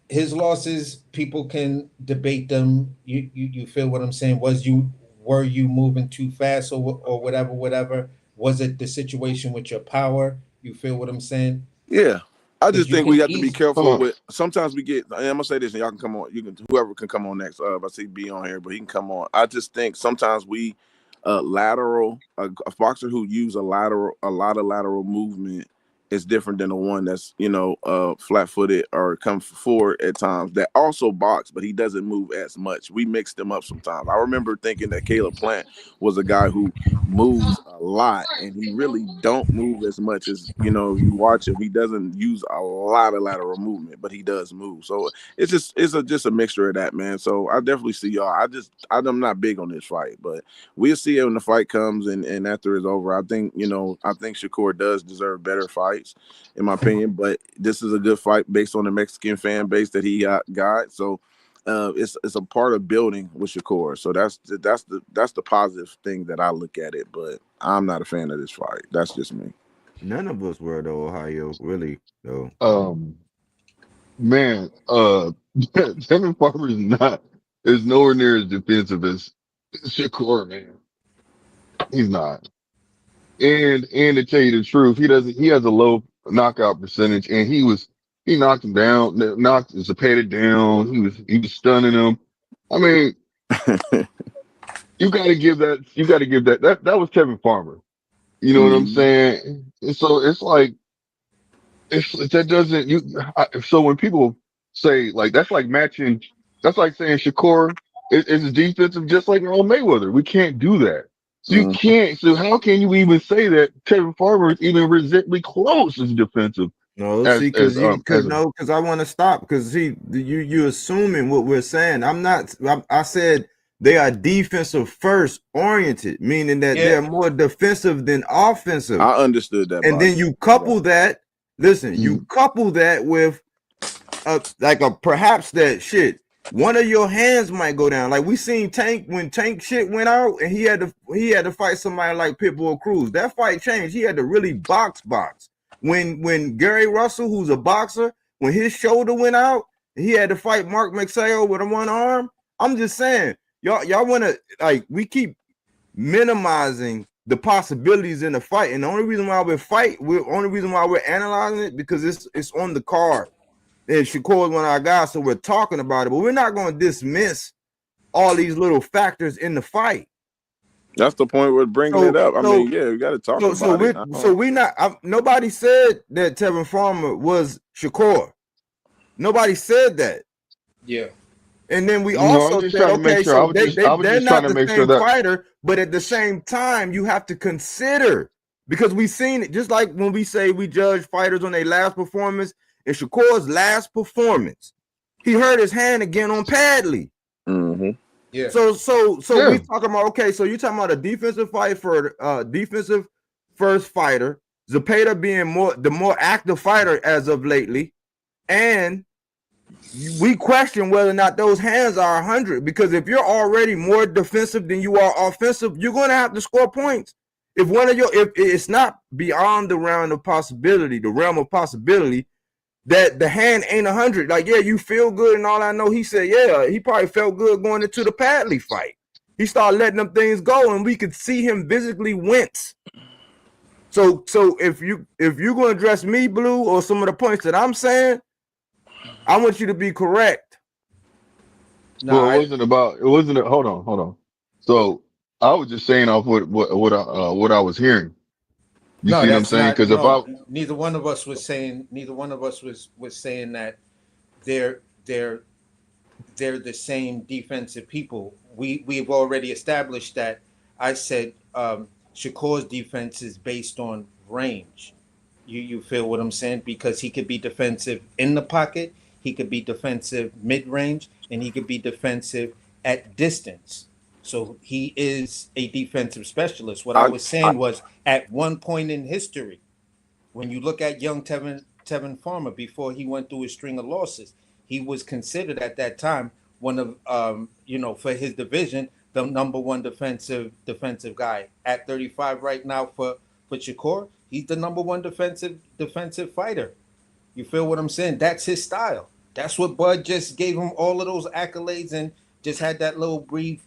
his losses, people can debate them. You feel what I'm saying? Were you moving too fast or whatever? Was it the situation with your power? You feel what I'm saying? Yeah. I just You think we can have to be easily careful with. Sometimes we get. And I'm gonna say this, and y'all can come on. Whoever can come on next. I see B on here, but he can come on. I just think sometimes we lateral a boxer who use a lot of lateral movement is different than the one that's flat-footed or come forward at times that also box, but he doesn't move as much. We mix them up sometimes. I remember thinking that Caleb Plant was a guy who moves a lot, and he really don't move as much as if you watch him. He doesn't use a lot of lateral movement, but he does move. So it's just a mixture of that, man. So I definitely see y'all. I'm not big on this fight, but we'll see it when the fight comes and after it's over. I think Shakur does deserve better fights, in my opinion. But this is a good fight based on the Mexican fan base that he got. So it's a part of building with Shakur. So that's the positive thing that I look at it. But I'm not a fan of this fight. That's just me. None of us were though, Ohio, really though. Man, Tevin Farmer is nowhere near as defensive as Shakur, man. He's not. And to tell you the truth, he has a low knockout percentage, and he knocked him down, knocked Zepeda down. He was stunning him. I mean, you got to give that was Tevin Farmer. You know what I'm saying? And so it's like so when people say like that's like saying Shakur is defensive just like Earl Mayweather. We can't do that. So you can't. So how can you even say that Tevin Farmer is even remotely close as defensive? No, see, because I want to stop because you assuming what we're saying. I'm not. I said they are defensive first oriented, meaning that they're more defensive than offensive. I understood that. And then you couple that. Listen, you couple that with perhaps that shit. One of your hands might go down. Like we seen Tank when Tank shit went out, and he had to fight somebody like Pitbull Cruz. That fight changed. He had to really box. When Gary Russell, who's a boxer, when his shoulder went out, he had to fight Mark McSayo with a one arm. I'm just saying, y'all want to we keep minimizing the possibilities in the fight, and the only reason why we're analyzing it because it's on the card. And Shakur is one of our guys, so we're talking about it, but we're not going to dismiss all these little factors in the fight. That's the point we're bringing it up. I mean, we got to talk about it. Nobody said that Tevin Farmer was Shakur. Nobody said that. Yeah. And then we also said, okay, so they're not the same fighter, but at the same time, you have to consider, because we've seen it, just like when we say we judge fighters on their last performance. In Shakur's last performance, he hurt his hand again on Padley. Yeah. So we talking about, okay, so you're talking about a defensive fight for defensive first fighter, Zepeda being the more active fighter as of lately, and we question whether or not those hands are 100, because if you're already more defensive than you are offensive, you're going to have to score points. If it's not beyond the realm of possibility that the hand ain't 100, like, yeah, you feel good and all. I know he said, yeah, he probably felt good going into the Padley fight. He started letting them things go, and we could see him physically wince. So if you're going to address me, Blue, or some of the points that I'm saying, I want you to be correct. Well, hold on. So I was just saying off what I was hearing. You see what I'm saying? Because neither one of us was saying that they're the same defensive people. We've already established that. I said Shakur's defense is based on range. You feel what I'm saying? Because he could be defensive in the pocket, he could be defensive mid-range, and he could be defensive at distance. So he is a defensive specialist. What I was saying was, at one point in history, when you look at young Tevin Farmer before he went through a string of losses, he was considered at that time one of for his division, the number one defensive guy. At 35 right now for Shakur, he's the number one defensive fighter. You feel what I'm saying? That's his style. That's what Bud just gave him all of those accolades and just had that little brief,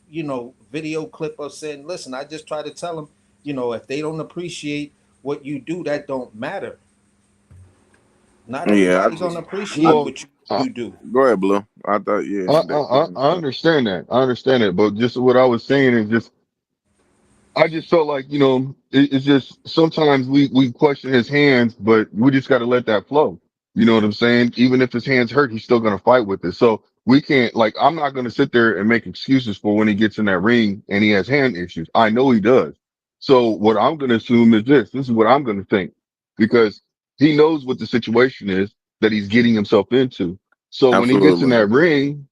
video clip of saying, listen, I just try to tell them, if they don't appreciate what you do, that don't matter. Not everybody's gonna appreciate what you do. Go ahead, Blue. I thought, I understand that, but just what I was saying is just, I just felt like, it's just sometimes we question his hands, but we just got to let that flow. You know what I'm saying? Even if his hands hurt, he's still going to fight with it. So we can't, I'm not going to sit there and make excuses for when he gets in that ring and he has hand issues. I know he does. So what I'm going to assume is this is what I'm going to think, because he knows what the situation is that he's getting himself into. So when he gets in that ring,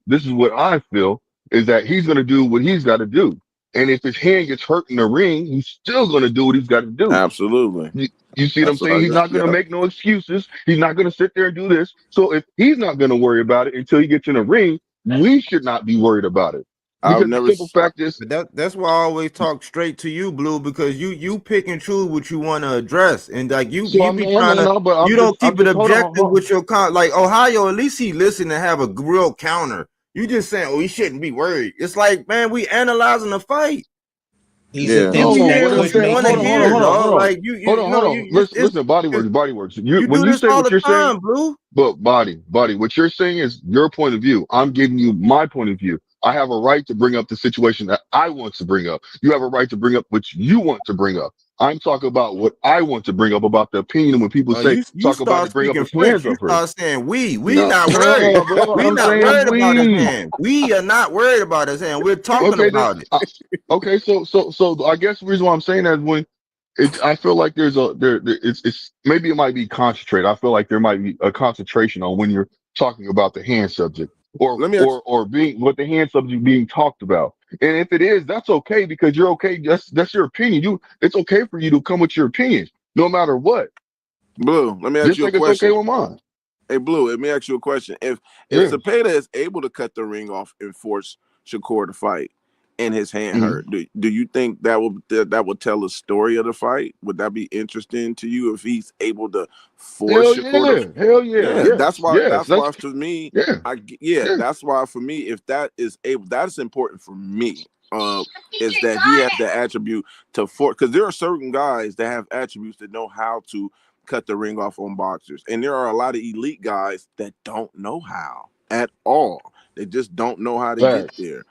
this is what I feel is that he's going to do what he's got to do. And if his hand gets hurt in the ring, he's still going to do what he's got to do. Absolutely. You see what I'm saying? He's not going to make no excuses. He's not going to sit there and do this. So if he's not going to worry about it until he gets in the ring, we should not be worried about it. Because the simple fact is, that's why I always talk straight to you, Blue, because you pick and choose what you want to address, and you don't keep it objective with your Ohio. At least he listen and have a real counter. You just saying, he shouldn't be worried. It's like, man, we analyzing the fight. These are things that could make Listen, body works. When you say what you're saying, Blue. But body, what you're saying is your point of view. I'm giving you my point of view. I have a right to bring up the situation that I want to bring up. You have a right to bring up what you want to bring up. I'm talking about what I want to bring up about the opinion when people say talk about to bring up his hands up. You start saying we not worried. We not worried about his hand. We are not worried about his hand. We're talking about it. Okay, so I guess the reason why I'm saying that is when I feel like it's maybe it might be concentrated. I feel like there might be a concentration on when you're talking about the hand subject or being what the hand subject being talked about. And if it is, that's okay, because you're okay. That's your opinion. It's okay for you to come with your opinion, no matter what. Blue, let me ask you a question. It's okay with mine. Hey, Blue, let me ask you a question. If Zepeda is able to cut the ring off and force Shakur to fight, and his hand hurt, do you think that will tell a story of the fight? Would that be interesting to you if he's able to force Shakur? Hell yeah. That's why for me, that's why for me, if that is able, that's important for me. Is that he has the attribute to force, because there are certain guys that have attributes that know how to cut the ring off on boxers, and there are a lot of elite guys that don't know how at all. They just don't know how to get there.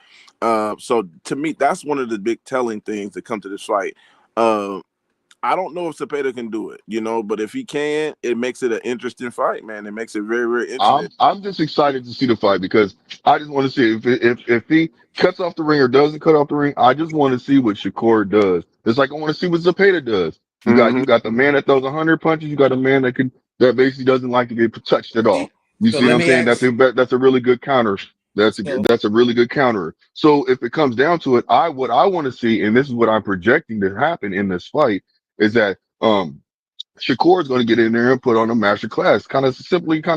So to me, that's one of the big telling things that come to this fight. I don't know if Zepeda can do it, but if he can, it makes it an interesting fight, man. It makes it very, very interesting. I'm just excited to see the fight, because I just want to see if he cuts off the ring or doesn't cut off the ring. I just want to see what Shakur does. It's like I want to see what Zepeda does. You got the man that throws 100 punches. You got a man that basically doesn't like to get touched at all. You see what I'm saying? That's a really good counter So That's a really good counter. So if it comes down to it, what I want to see, and this is what I'm projecting to happen in this fight, is that Shakur is going to get in there and put on a master class, kind of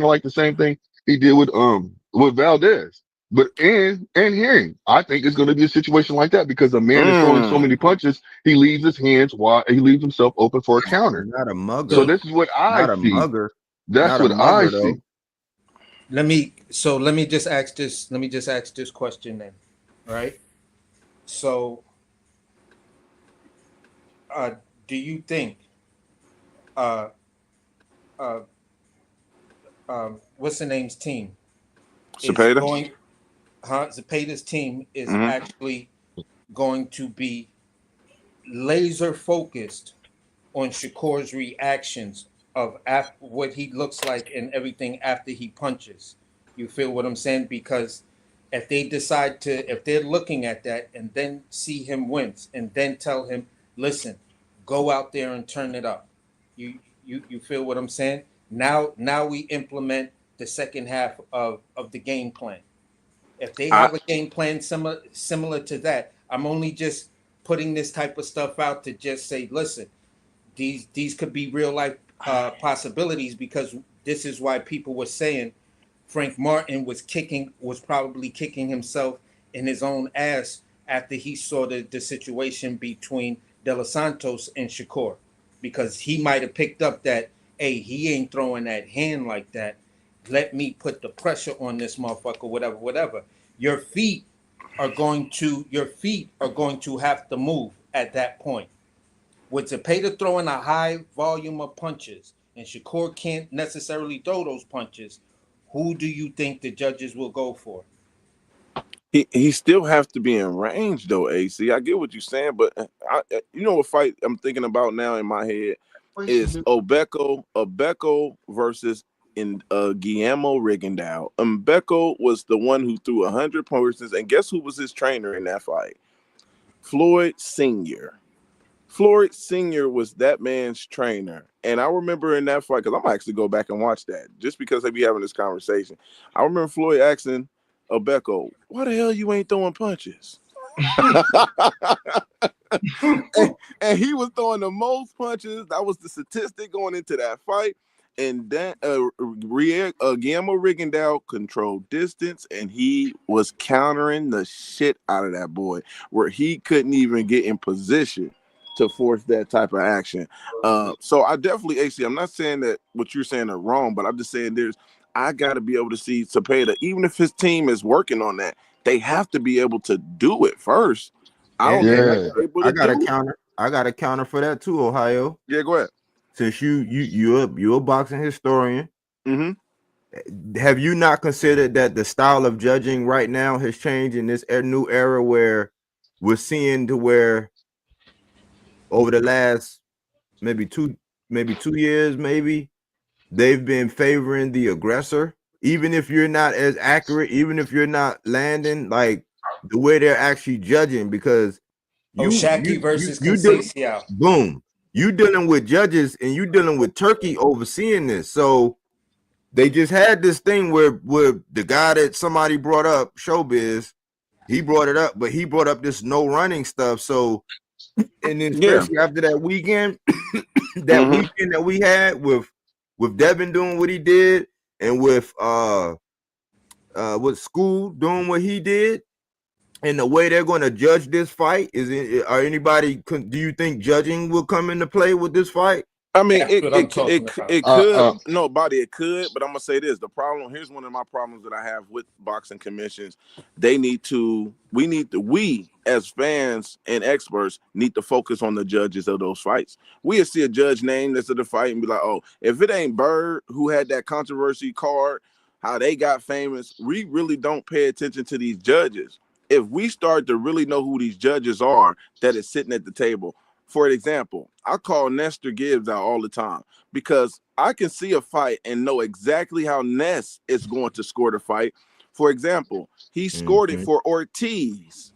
like the same thing he did with Valdez. But and hearing, I think it's going to be a situation like that because a man is throwing so many punches, he leaves his hands wide, he leaves himself open for a counter. Not a So mugger. this is what I Not a see. mugger. That's Not a what I mugger see. though. let me just ask this. Let me just ask this question then. Right. So, uh, do you think uh, uh, what's the name's team is Zepeda. going? Zepeda's team is Mm-hmm. actually going to be laser focused on Shakur's reactions of what he looks like and everything after he punches. You feel what I'm saying? Because if they decide to, if they're looking at that and then see him wince and then tell him, listen, go out there and turn it up. You feel what I'm saying? Now we implement the second half of the game plan. If they I have a game plan similar to that, I'm only just putting this type of stuff out to just say, listen, these could be real life possibilities because this is why people were saying Frank Martin was probably kicking himself in his own ass after he saw the situation between De Los Santos and Shakur, because he might have picked up that, hey, he ain't throwing that hand like that. Let me put the pressure on this motherfucker, whatever. Your feet are going to have to move at that point. With Zepeda throwing a high volume of punches and Shakur can't necessarily throw those punches, who do you think the judges will go for? he still has to be in range though. AC, I get what you're saying, but you know what fight I'm thinking about now in my head is Obeko versus Guillermo Rigondeaux. Obeko was the one who threw 100 punches, and guess who was his trainer in that fight? Floyd Sr. Floyd Sr. was that man's trainer. And I remember in that fight, because I'm gonna actually go back and watch that just because they be having this conversation. I remember Floyd asking Obeko, why the hell you ain't throwing punches? and he was throwing the most punches. That was the statistic going into that fight. And then Guillermo Rigondeaux controlled distance, and he was countering the shit out of that boy, where he couldn't even get in position to force that type of action. So I definitely, AC, I'm not saying that what you're saying are wrong, but I'm just saying I got to be able to see Zepeda, even if his team is working on that, they have to be able to do it first. I don't think they're able to I got a do it. counter. I got a counter for that too, Ohio. Yeah, go ahead. Since you're a boxing historian, have you not considered that the style of judging right now has changed in this new era where we're seeing to where over the last maybe two years, maybe they've been favoring the aggressor, even if you're not as accurate, even if you're not landing like the way they're actually judging, because Shaki versus Conceição. Boom. You dealing with judges and you dealing with Turkey overseeing this. So they just had this thing where the guy that somebody brought up, Showbiz, he brought it up, but he brought up this no running stuff. So, and then especially after that weekend, weekend that we had with Devin doing what he did, and with School doing what he did, and the way they're going to judge this fight, do you think judging will come into play with this fight? I mean, it could, no, Body, it could, but I'm gonna say this: here's one of my problems that I have with boxing commissions. We as fans and experts need to focus on the judges of those fights. We'll see a judge name that's at the fight and be like, oh, if it ain't Bird who had that controversy card, how they got famous, we really don't pay attention to these judges. If we start to really know who these judges are that is sitting at the table. For example, I call Nestor Gibbs out all the time because I can see a fight and know exactly how Ness is going to score the fight. For example, he scored it for Ortiz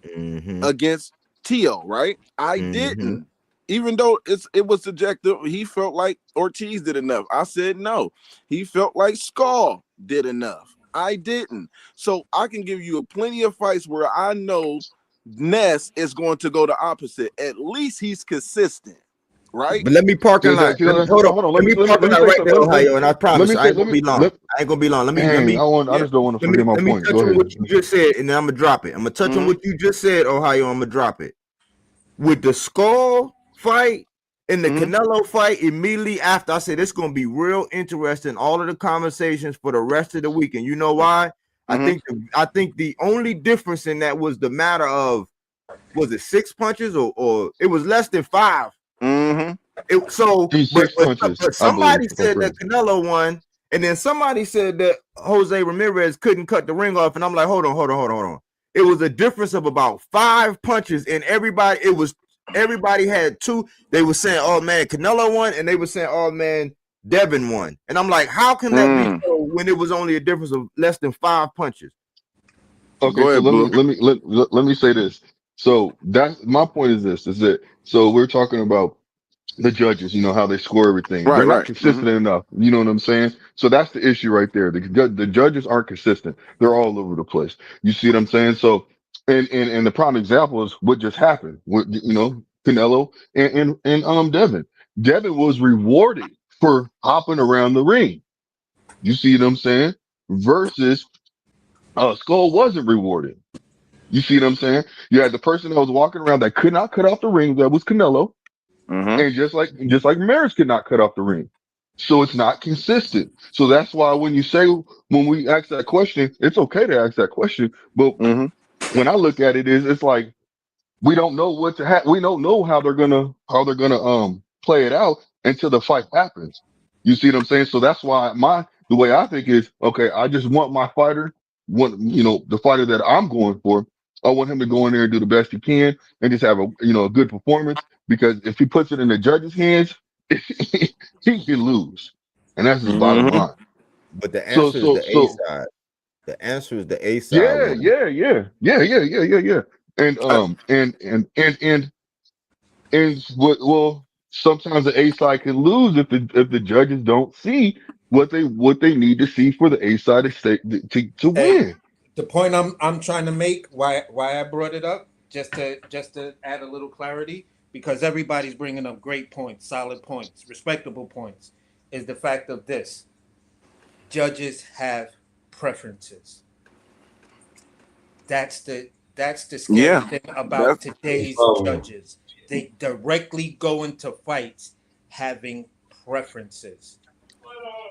against Tio, right? I didn't. Even though it was subjective, he felt like Ortiz did enough. I said no. He felt like Skull did enough. I didn't. So I can give you plenty of fights where I know Ness is going to go the opposite. At least he's consistent, right? But let me parking lot. Hold on. Let me parking lot right there, Ohio, and I promise I ain't gonna be long. I ain't gonna be long. Let me. I just don't want to forget my point. Touch Go on ahead. what you just said, and then I'm gonna drop it. I'm gonna touch on what you just said, Ohio. I'm gonna drop it. With the Skull fight and the Canelo fight, immediately after, I said it's gonna be real interesting. All of the conversations for the rest of the weekend. You know why? I think the only difference in that was the matter of, was it 6 punches or it was less than 5. But somebody said that Canelo won, and then somebody said that Jose Ramirez couldn't cut the ring off, and I'm like, hold on. It was a difference of about 5 punches, and everybody had 2. They were saying, oh man, Canelo won, and they were saying, oh man, Devin won. And I'm like, how can that be so when it was only a difference of less than 5 punches? Okay, so let me say this. So that's my point is this, is that, so we're talking about the judges, you know, how they score everything. They're not consistent enough. You know what I'm saying? So that's the issue right there. The judges aren't consistent. They're all over the place. You see what I'm saying? So, and the prime example is what just happened with, you know, Canelo and Devin. Devin was rewarded for hopping around the ring. You see what I'm saying? Versus Skull wasn't rewarded. You see what I'm saying? You had the person that was walking around that could not cut off the ring. That was Canelo. And just like Maris could not cut off the ring. So it's not consistent. So that's why when we ask that question, it's okay to ask that question. But when I look at it, it's like we don't know what to have. We don't know how they're gonna play it out until the fight happens. You see what I'm saying? So that's why the way I think is, okay, I just want my fighter, the fighter that I'm going for. I want him to go in there and do the best he can and just have a good performance, because if he puts it in the judge's hands, he can lose. And that's his bottom line. But the answer is the A side. The answer is the A side. Yeah. And sometimes the A side can lose if the judges don't see what they need to see for the A side to win. The point I'm trying to make, why I brought it up, just to add a little clarity, because everybody's bringing up great points, solid points, respectable points, is the fact of this: judges have preferences. That's the scary thing about today's judges. They directly go into fights having preferences.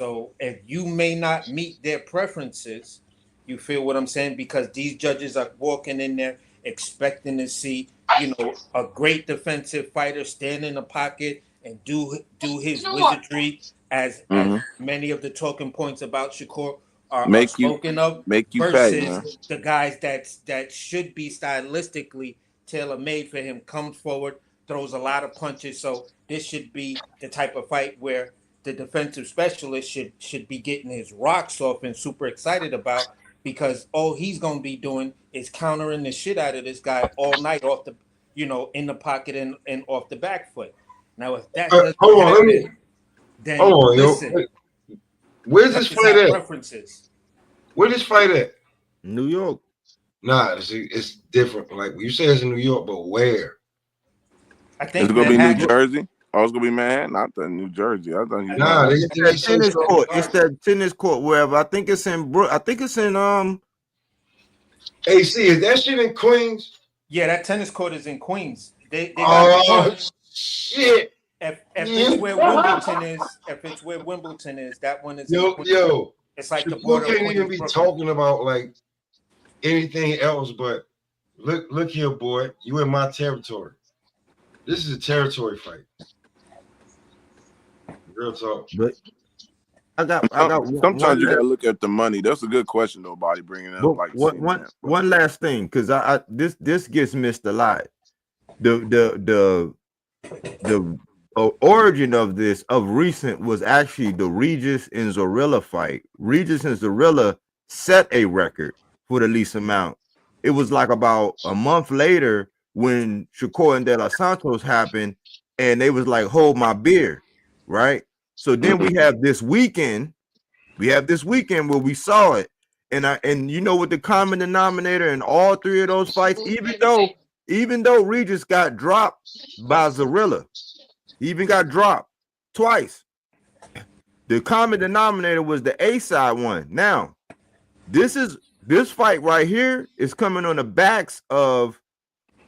So if you may not meet their preferences, you feel what I'm saying? Because these judges are walking in there expecting to see, a great defensive fighter stand in the pocket and do his wizardry, as many of the talking points about Shakur are spoken of, make you versus pay, man. the guys that should be stylistically tailor-made for him, comes forward, throws a lot of punches. So this should be the type of fight where the defensive specialist should be getting his rocks off and super excited about, because all he's going to be doing is countering the shit out of this guy all night off the, in the pocket and off the back foot. Now, if that doesn't happen, then listen. Where's this fight at? Preferences. Where's this fight at? New York. Nah, it's different. Like you say, it's in New York, but where? I think it's gonna be New Jersey. Oh, it's gonna be Manhattan. Not the New Jersey. I thought it's that tennis court. It's that tennis court wherever. I think it's in AC. Is that shit in Queens? Yeah, that tennis court is in Queens. They got shit. If it's where Wimbledon is, that one is. Yo, it's like the border. You can't even be talking about like anything else, but look here, boy. You in my territory. This is a territory fight. Real talk. But I got sometimes you gotta look at the money. That's a good question, though, Body, bringing it up. Like one last thing, because this gets missed a lot. The origin of this of recent was actually the Regis and Zorilla fight. Regis and Zorilla set a record for the least amount. It was like about a month later when Shakur and De Los Santos happened, and they was like, hold my beer, right? So then we have this weekend where we saw it, and you know what the common denominator in all three of those fights, even though Regis got dropped by Zarilla, he even got dropped twice. The common denominator was the A side one. Now, this fight right here is coming on the backs of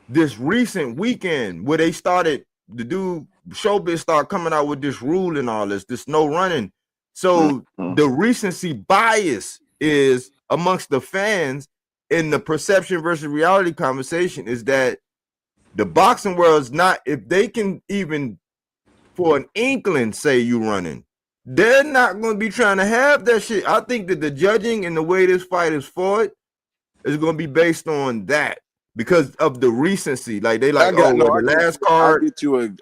this recent weekend where they started, the dude Showbiz started coming out with this rule and all this no running. So the recency bias is amongst the fans in the perception versus reality conversation is that the boxing world is not, if they can even for an inkling say you running, they're not going to be trying to have that shit. I think that the judging and the way this fight is fought is going to be based on that because of the recency. Like they like, the last card.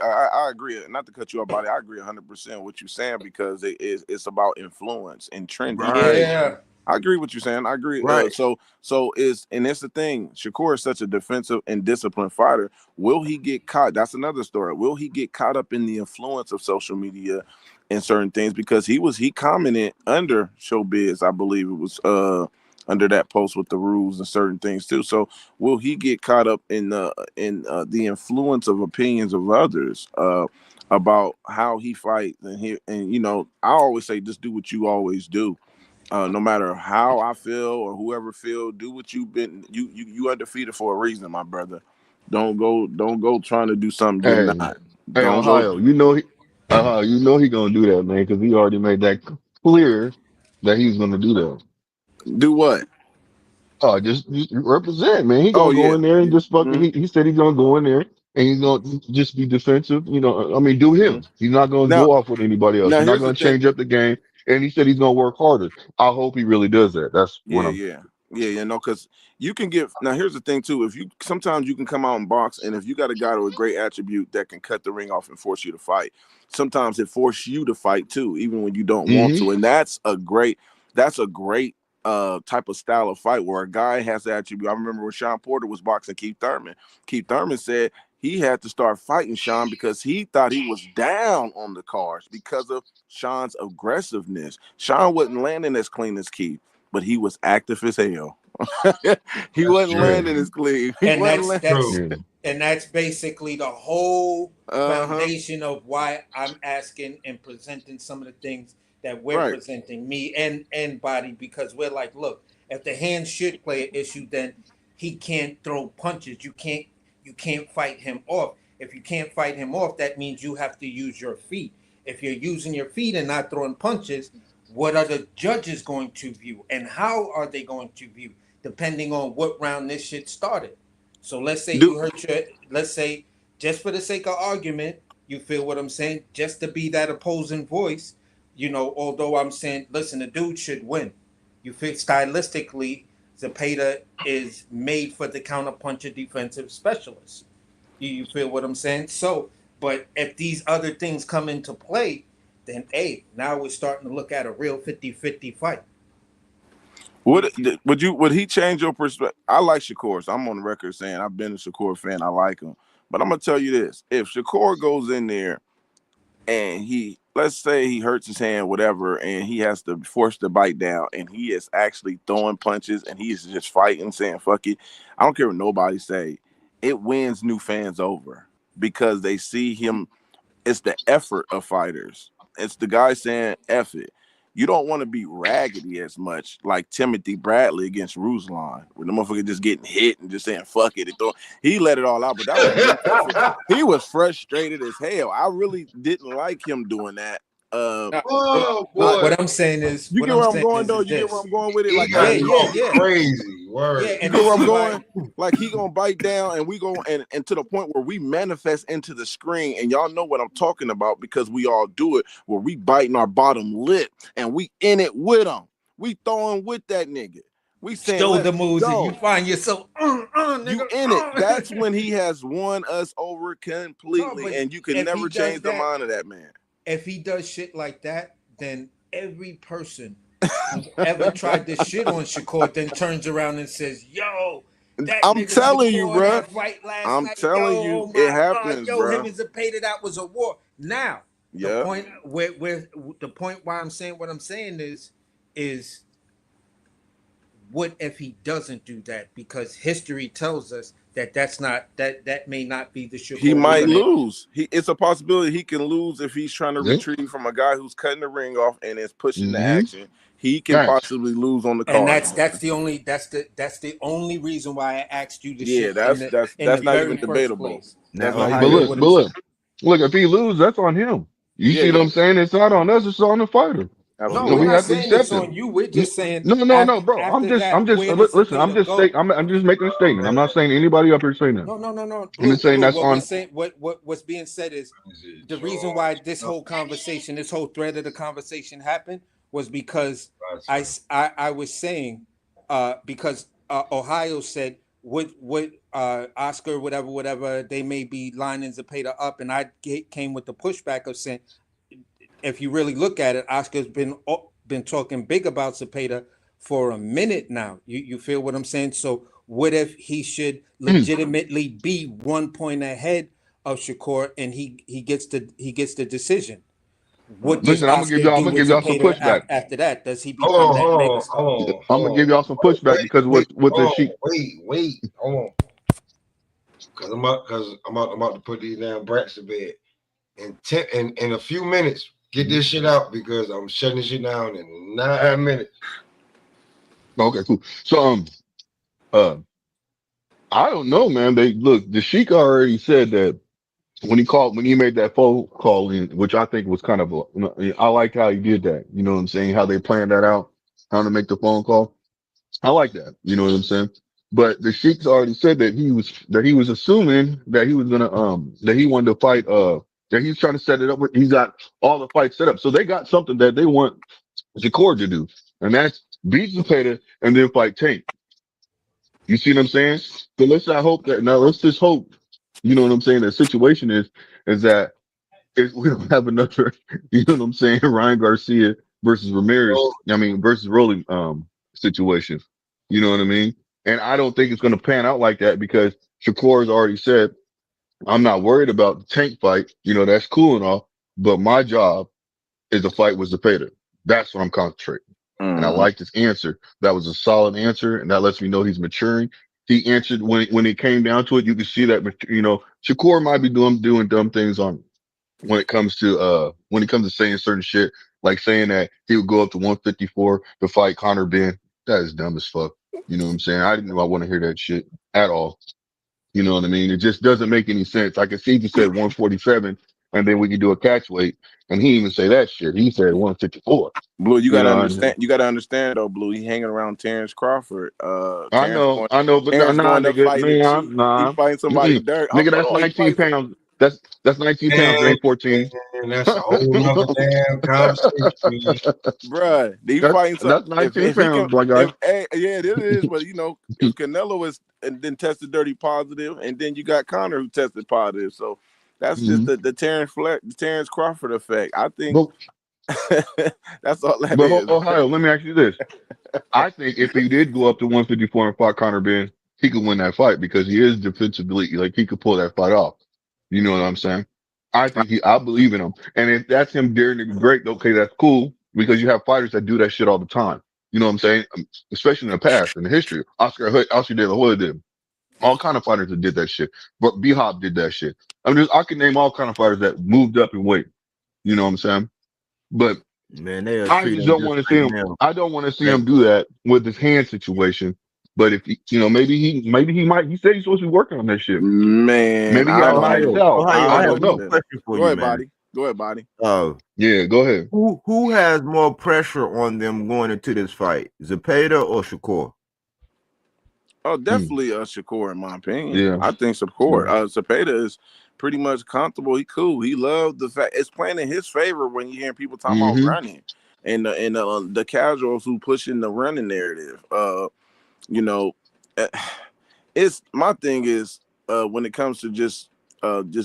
I agree. Not to cut you off, buddy. I agree 100% what you're saying because it's about influence and trend. Right. Yeah. I agree with what you're saying. I agree. Right. So that's the thing. Shakur is such a defensive and disciplined fighter. Will he get caught? That's another story. Will he get caught up in the influence of social media and certain things? Because he commented under Showbiz, I believe it was under that post with the rules and certain things too. So will he get caught up in the influence of opinions of others about how he fights? And you know, I always say just do what you always do. No matter how I feel or whoever feel, do what you've been. You undefeated for a reason, my brother. Don't go trying to do something you're not. Hey, Ohio, you know he gonna do that, man, because he already made that clear that he's gonna do that. Do what? Oh, just represent, man. He gonna go in there and just fucking. He said he's gonna go in there and he's gonna just be defensive. You know, I mean, do him. He's not gonna go off with anybody else. He's not gonna change up the game. And he said he's gonna work harder. I hope he really does that. That's what no, because you can give. Now here's the thing too. Sometimes you can come out and box, and if you got a guy with a great attribute that can cut the ring off and force you to fight, sometimes it forces you to fight too, even when you don't want to. And that's a great type of style of fight where a guy has the attribute. I remember when Sean Porter was boxing Keith Thurman. Keith Thurman said he had to start fighting Sean because he thought he was down on the cards because of Sean's aggressiveness. Sean wasn't landing as clean as Keith, but he was active as hell. He wasn't landing as clean. And that's basically the whole foundation of why I'm asking and presenting some of the things that we're presenting, me and Body, because we're like, look, if the hands should play an issue, then he can't throw punches. You can't fight him off. If you can't fight him off, that means you have to use your feet. If you're using your feet and not throwing punches, what are the judges going to view? And how are they going to view? Depending on what round this shit started. So let's say let's say, just for the sake of argument, you feel what I'm saying? Just to be that opposing voice, you know, although I'm saying, listen, the dude should win. You feel stylistically, Zepeda is made for the counterpuncher defensive specialist. You feel what I'm saying? So, but if these other things come into play, then now we're starting to look at a real 50-50 fight. Would he change your perspective? I like Shakur. So I'm on the record saying I've been a Shakur fan. I like him. But I'm gonna tell you this: if Shakur goes in there and let's say he hurts his hand, whatever, and he has to force the bite down, and he is actually throwing punches, and he is just fighting, saying "fuck it," I don't care what nobody say. It wins new fans over because they see him. It's the effort of fighters. It's the guy saying "F it." You don't want to be raggedy as much like Timothy Bradley against Ruslan, where the motherfucker just getting hit and just saying "fuck it." He let it all out, but that was he was frustrated as hell. I really didn't like him doing that. What I'm saying is, you get where I'm going though. You get where I'm going with it. Like, crazy word. Yeah, you get where I'm going. Like he gonna bite down, and we go and to the point where we manifest into the screen, and y'all know what I'm talking about because we all do it. Where we biting our bottom lip, and we in it with him. We throwing with that nigga. We saying show the moves, and you find yourself nigga, you in it. That's when he has won us over completely, and you can never change the mind of that man. If he does shit like that, then every person who ever tried this shit on Shakur then turns around and says, "Yo, I'm telling you, bro. I'm telling you, it happens, bro. Him and Zepeda, that was a war." Now, the point where the point why I'm saying what I'm saying is what if he doesn't do that? Because history tells us that that may not be the Shakur. He might we're gonna- lose. It's a possibility he can lose if he's trying to retrieve from a guy who's cutting the ring off and is pushing the action. He can possibly lose on the card. And that's the only reason why I asked you to Yeah, shit that's not even debatable. That's But look, if he loses, that's on him. You see what I'm saying? It's not on us. It's on the fighter. No, So we're we not have to saying accept it's it. on you. We're just saying No, bro. I'm just listen. I'm just making a statement. I'm not saying anybody up here saying that. No. I'm just saying that's what on. we're saying, what's being said is the reason why this whole conversation, this whole thread of the conversation happened was because I was saying because Ohio said what Oscar whatever they may be lining Zepeda up, and I came with the pushback of saying if you really look at it, Oscar's been talking big about Zepeda for a minute now. You feel what I'm saying? So what if he should legitimately be 1 point ahead of Shakur and he gets the decision? What does Listen, I'm Oscar gonna give y'all some pushback. after that? Does he become that megastar? I'm gonna give y'all some pushback because with the sheep. Wait, hold on. Because I'm about to put these damn brats to bed. In a few minutes, get this shit out because I'm shutting this shit down in 9 minutes. Okay, cool. So I don't know, man. The Sheik already said that when he made that phone call in, which I think was kind of I like how he did that. You know what I'm saying? How they planned that out, how to make the phone call. I like that. You know what I'm saying? But the Sheik's already said that he was assuming that he was gonna that he wanted to fight that he's trying to set it up with. He's got all the fights set up, so they got something that they want Shakur to do, and that's beat Zepeda and then fight Tank. You see what I'm saying? So let's not hope that. Now let's just hope. You know what I'm saying? The situation is that we don't have another. You know what I'm saying? Ryan Garcia versus Ramirez. Versus Rolling situation. You know what I mean? And I don't think it's going to pan out like that because Shakur has already said, I'm not worried about the Tank fight. You know, that's cool and all, but my job is a fight with Zepeda. That's what I'm concentrating. And I like this answer. That was a solid answer. And that lets me know he's maturing. He answered when it came down to it, you can see that, you know, Shakur might be doing dumb things when it comes to saying certain shit, like saying that he would go up to 154 to fight Conor Ben. That is dumb as fuck. You know what I'm saying? I didn't know I want to hear that shit at all. You know what I mean? It just doesn't make any sense. I could see if he said 147 and then we could do a catch weight, and he didn't even say that shit. He said 154. Blue, you gotta understand. You gotta understand though, Blue. He hanging around Terrence Crawford. I know, but Terrence nah, going to nigga, fight man, he fighting somebody dirt. nigga, that's 19 pounds. That's 19 pounds. It ain't 14. And that's a whole nother damn conversation. Bruh, he fighting that's 19 pounds, my guy. Yeah, it is. But you know, if Canelo is and then tested dirty positive, and then you got Conor who tested positive, so that's just the Terrence Crawford effect. I think that's all that is. Ohio, let me ask you this. I think if he did go up to 154 and fight Conor Ben, he could win that fight because he is defensively, like he could pull that fight off. You know what I'm saying? I believe in him. And if that's him daring to be great, okay, that's cool because you have fighters that do that shit all the time. You know what I'm saying? Especially in the past, in the history. Oscar De La Hoya did. All kind of fighters that did that shit. But B-Hop did that shit. I can name all kind of fighters that moved up in weight. You know what I'm saying? But man, they I just don't want to see him. I don't want to see him do that with his hand situation. But if maybe he might. He said he's supposed to be working on that shit. Man, maybe he has nice out. I don't know. For Go you, ahead, man. buddy. Go ahead, buddy. Yeah, go ahead. Who has more pressure on them going into this fight, Zepeda or Shakur? Oh, definitely Shakur, in my opinion. Yeah, I think Shakur. Zepeda is pretty much comfortable. He cool. He loved the fact it's playing in his favor when you hear people talking about running and the casuals who pushing the running narrative. You know, it's my thing is when it comes to just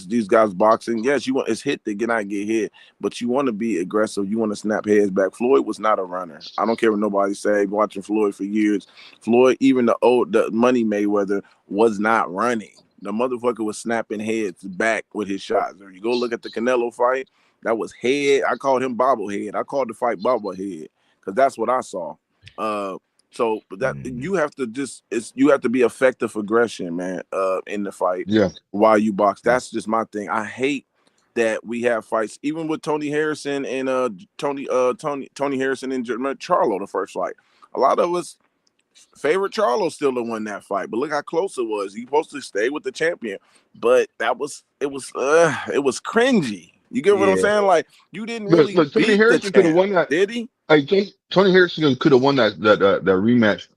these guys boxing. Yes, it's hit to not get hit, but you want to be aggressive. You want to snap heads back. Floyd was not a runner. I don't care what nobody say. Watching Floyd for years, Floyd, even the Money Mayweather was not running. The motherfucker was snapping heads back with his shots. If you go look at the Canelo fight, that was head. I called him bobblehead. I called the fight bobblehead because that's what I saw. So that you have to you have to be effective aggression, man, in the fight. Yeah. While you box. That's just my thing. I hate that we have fights, even with Tony Harrison and Tony Harrison and Charlo, the first fight. A lot of us favorite Charlo still to win that fight, but look how close it was. He supposed to stay with the champion, but it was cringy. You get what I'm saying? Like you didn't really But Tony beat Harrison the could have champ, won that. did he? Hey, Tony Harrison could have won that rematch,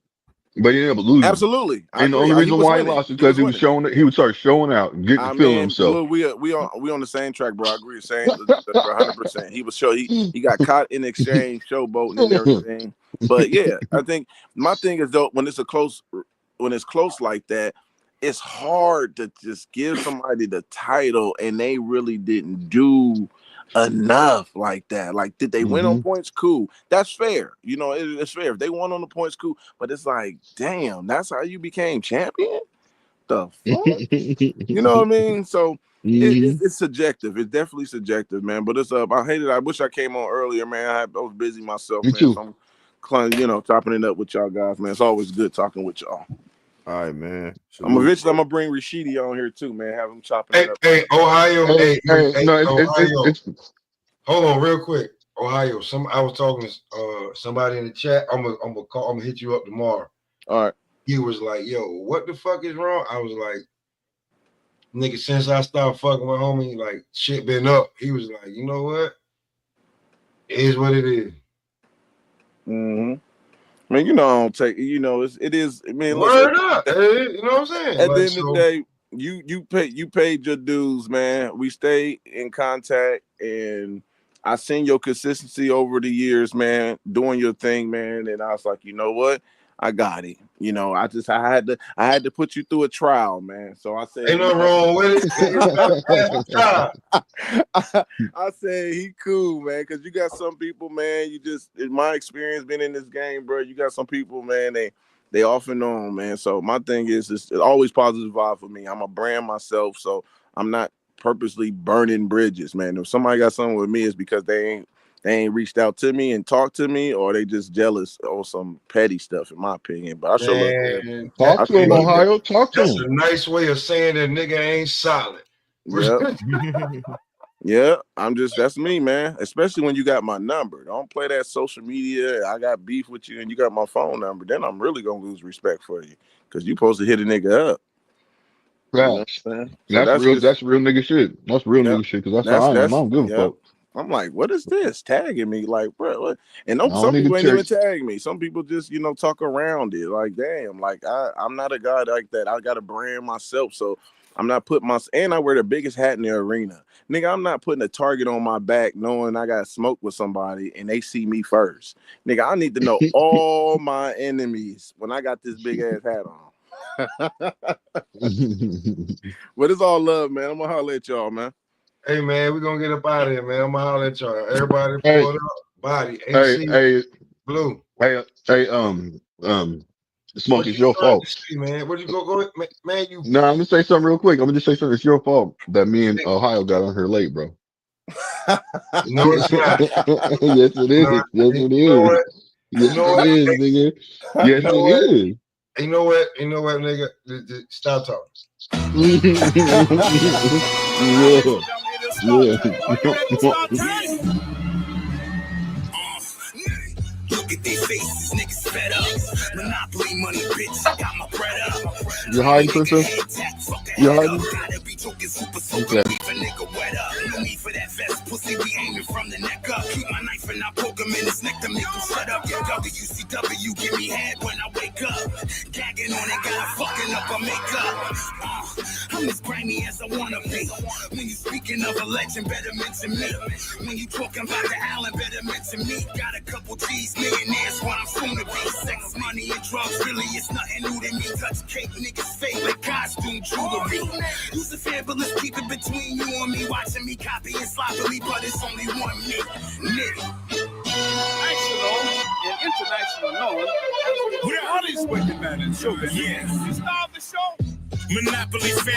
but he ended up losing. Absolutely, I And the agree. only He reason was why he winning. lost is because he would start showing out, and feeling himself. Blue, we on the same track, bro. I agree, saying 100%. He got caught in exchange, showboating and everything. But yeah, I think my thing is though when it's close like that, it's hard to just give somebody the title and they really didn't do enough like that. Like, did they win on points? Cool, that's fair. You know, it's fair if they won on the points. Cool, but it's like, damn, that's how you became champion. The fuck? You know what I mean? So it's subjective. It's definitely subjective, man. But it's I hate it. I wish I came on earlier, man. I was busy myself, Me man. too. So I'm chopping it up with y'all guys, man. It's always good talking with y'all. All right, man. I'm gonna bring Rashidi on here too, man. Have him chopping it up. Hey, Ohio. No, Ohio. it's Hold on, real quick. Ohio. I was talking to somebody in the chat. I'm gonna hit you up tomorrow. All right. He was like, "Yo, what the fuck is wrong?" I was like, "Nigga, since I stopped fucking with homie, like shit been up." He was like, "You know what? It is what it is." Man, I don't take. It is. Man, Word up. You know what I'm saying? At the end of the day, you paid your dues, man. We stay in contact, and I seen your consistency over the years, man, doing your thing, man. And I was like, you know what? I got it. I had to put you through a trial, man. So I said, ain't nothing wrong with it. I said he cool, man, because you got some people, man. In my experience being in this game, bro, you got some people, man. They off and on, man. So my thing is, it's always positive vibe for me. I'm a brand myself, so I'm not purposely burning bridges, man. If somebody got something with me, it's because they ain't reached out to me and talked to me, or they just jealous or some petty stuff, in my opinion. But I sure love talk to him, Ohio. Talk to him. That's a nice way of saying that nigga ain't solid. Yeah, that's me, man. Especially when you got my number. Don't play that social media. I got beef with you and you got my phone number. Then I'm really gonna lose respect for you because you supposed to hit a nigga up. Facts. That's real nigga shit. That's real nigga shit because that's how I am. I don't give a fuck. I'm like, what is this? Tagging me, like, bro, what? And some need people to ain't even tag me. Some people just, talk around it. Like, damn, like I'm not a guy like that. I got to brand myself, so I'm not putting and I wear the biggest hat in the arena. Nigga, I'm not putting a target on my back knowing I got smoke with somebody and they see me first. Nigga, I need to know all my enemies when I got this big ass hat on. But it's all love, man. I'm gonna holler at y'all, man. Hey, man, we're gonna get up out of here, man. I'm gonna holler at y'all. Everybody pull it up. Body. AC, Blue. Hey, Smoke, it's your fault. Man, where'd you go, man? No, I'm gonna say something real quick. I'm gonna just say something. It's your fault that me and Ohio got on here late, bro. No, it's not. Yes, it is. Yes, it is. Yes, it is, nigga. Yes, it is. You know what, nigga? Stop talking. Look at their faces, niggas fed up. Monopoly money, bitch, I got my bread up. You hiding, Princess? You hiding? Okay. No need for that vest, pussy, we aiming from the neck up. Keep my knife and I poke him in his neck to make him shut up. Yeah, WCW, give me head when I wake up. Gagging on it, got fucking up my makeup. I'm as grimy as I wanna be. When you speaking of a legend, better mention me. When you talking about the Allen, better mention me. Got a couple G's, millionaires, what I'm soon to be. Sex, money, and drugs, really, it's nothing new to me. Touch cake, niggas favorite costume jewelry. Use a fabulous, keep it between you and me. Watching me copy and sloppily, but it's only one me. National and international known. Where are these wicked men and children? Yeah. You start the show. Monopoly fam.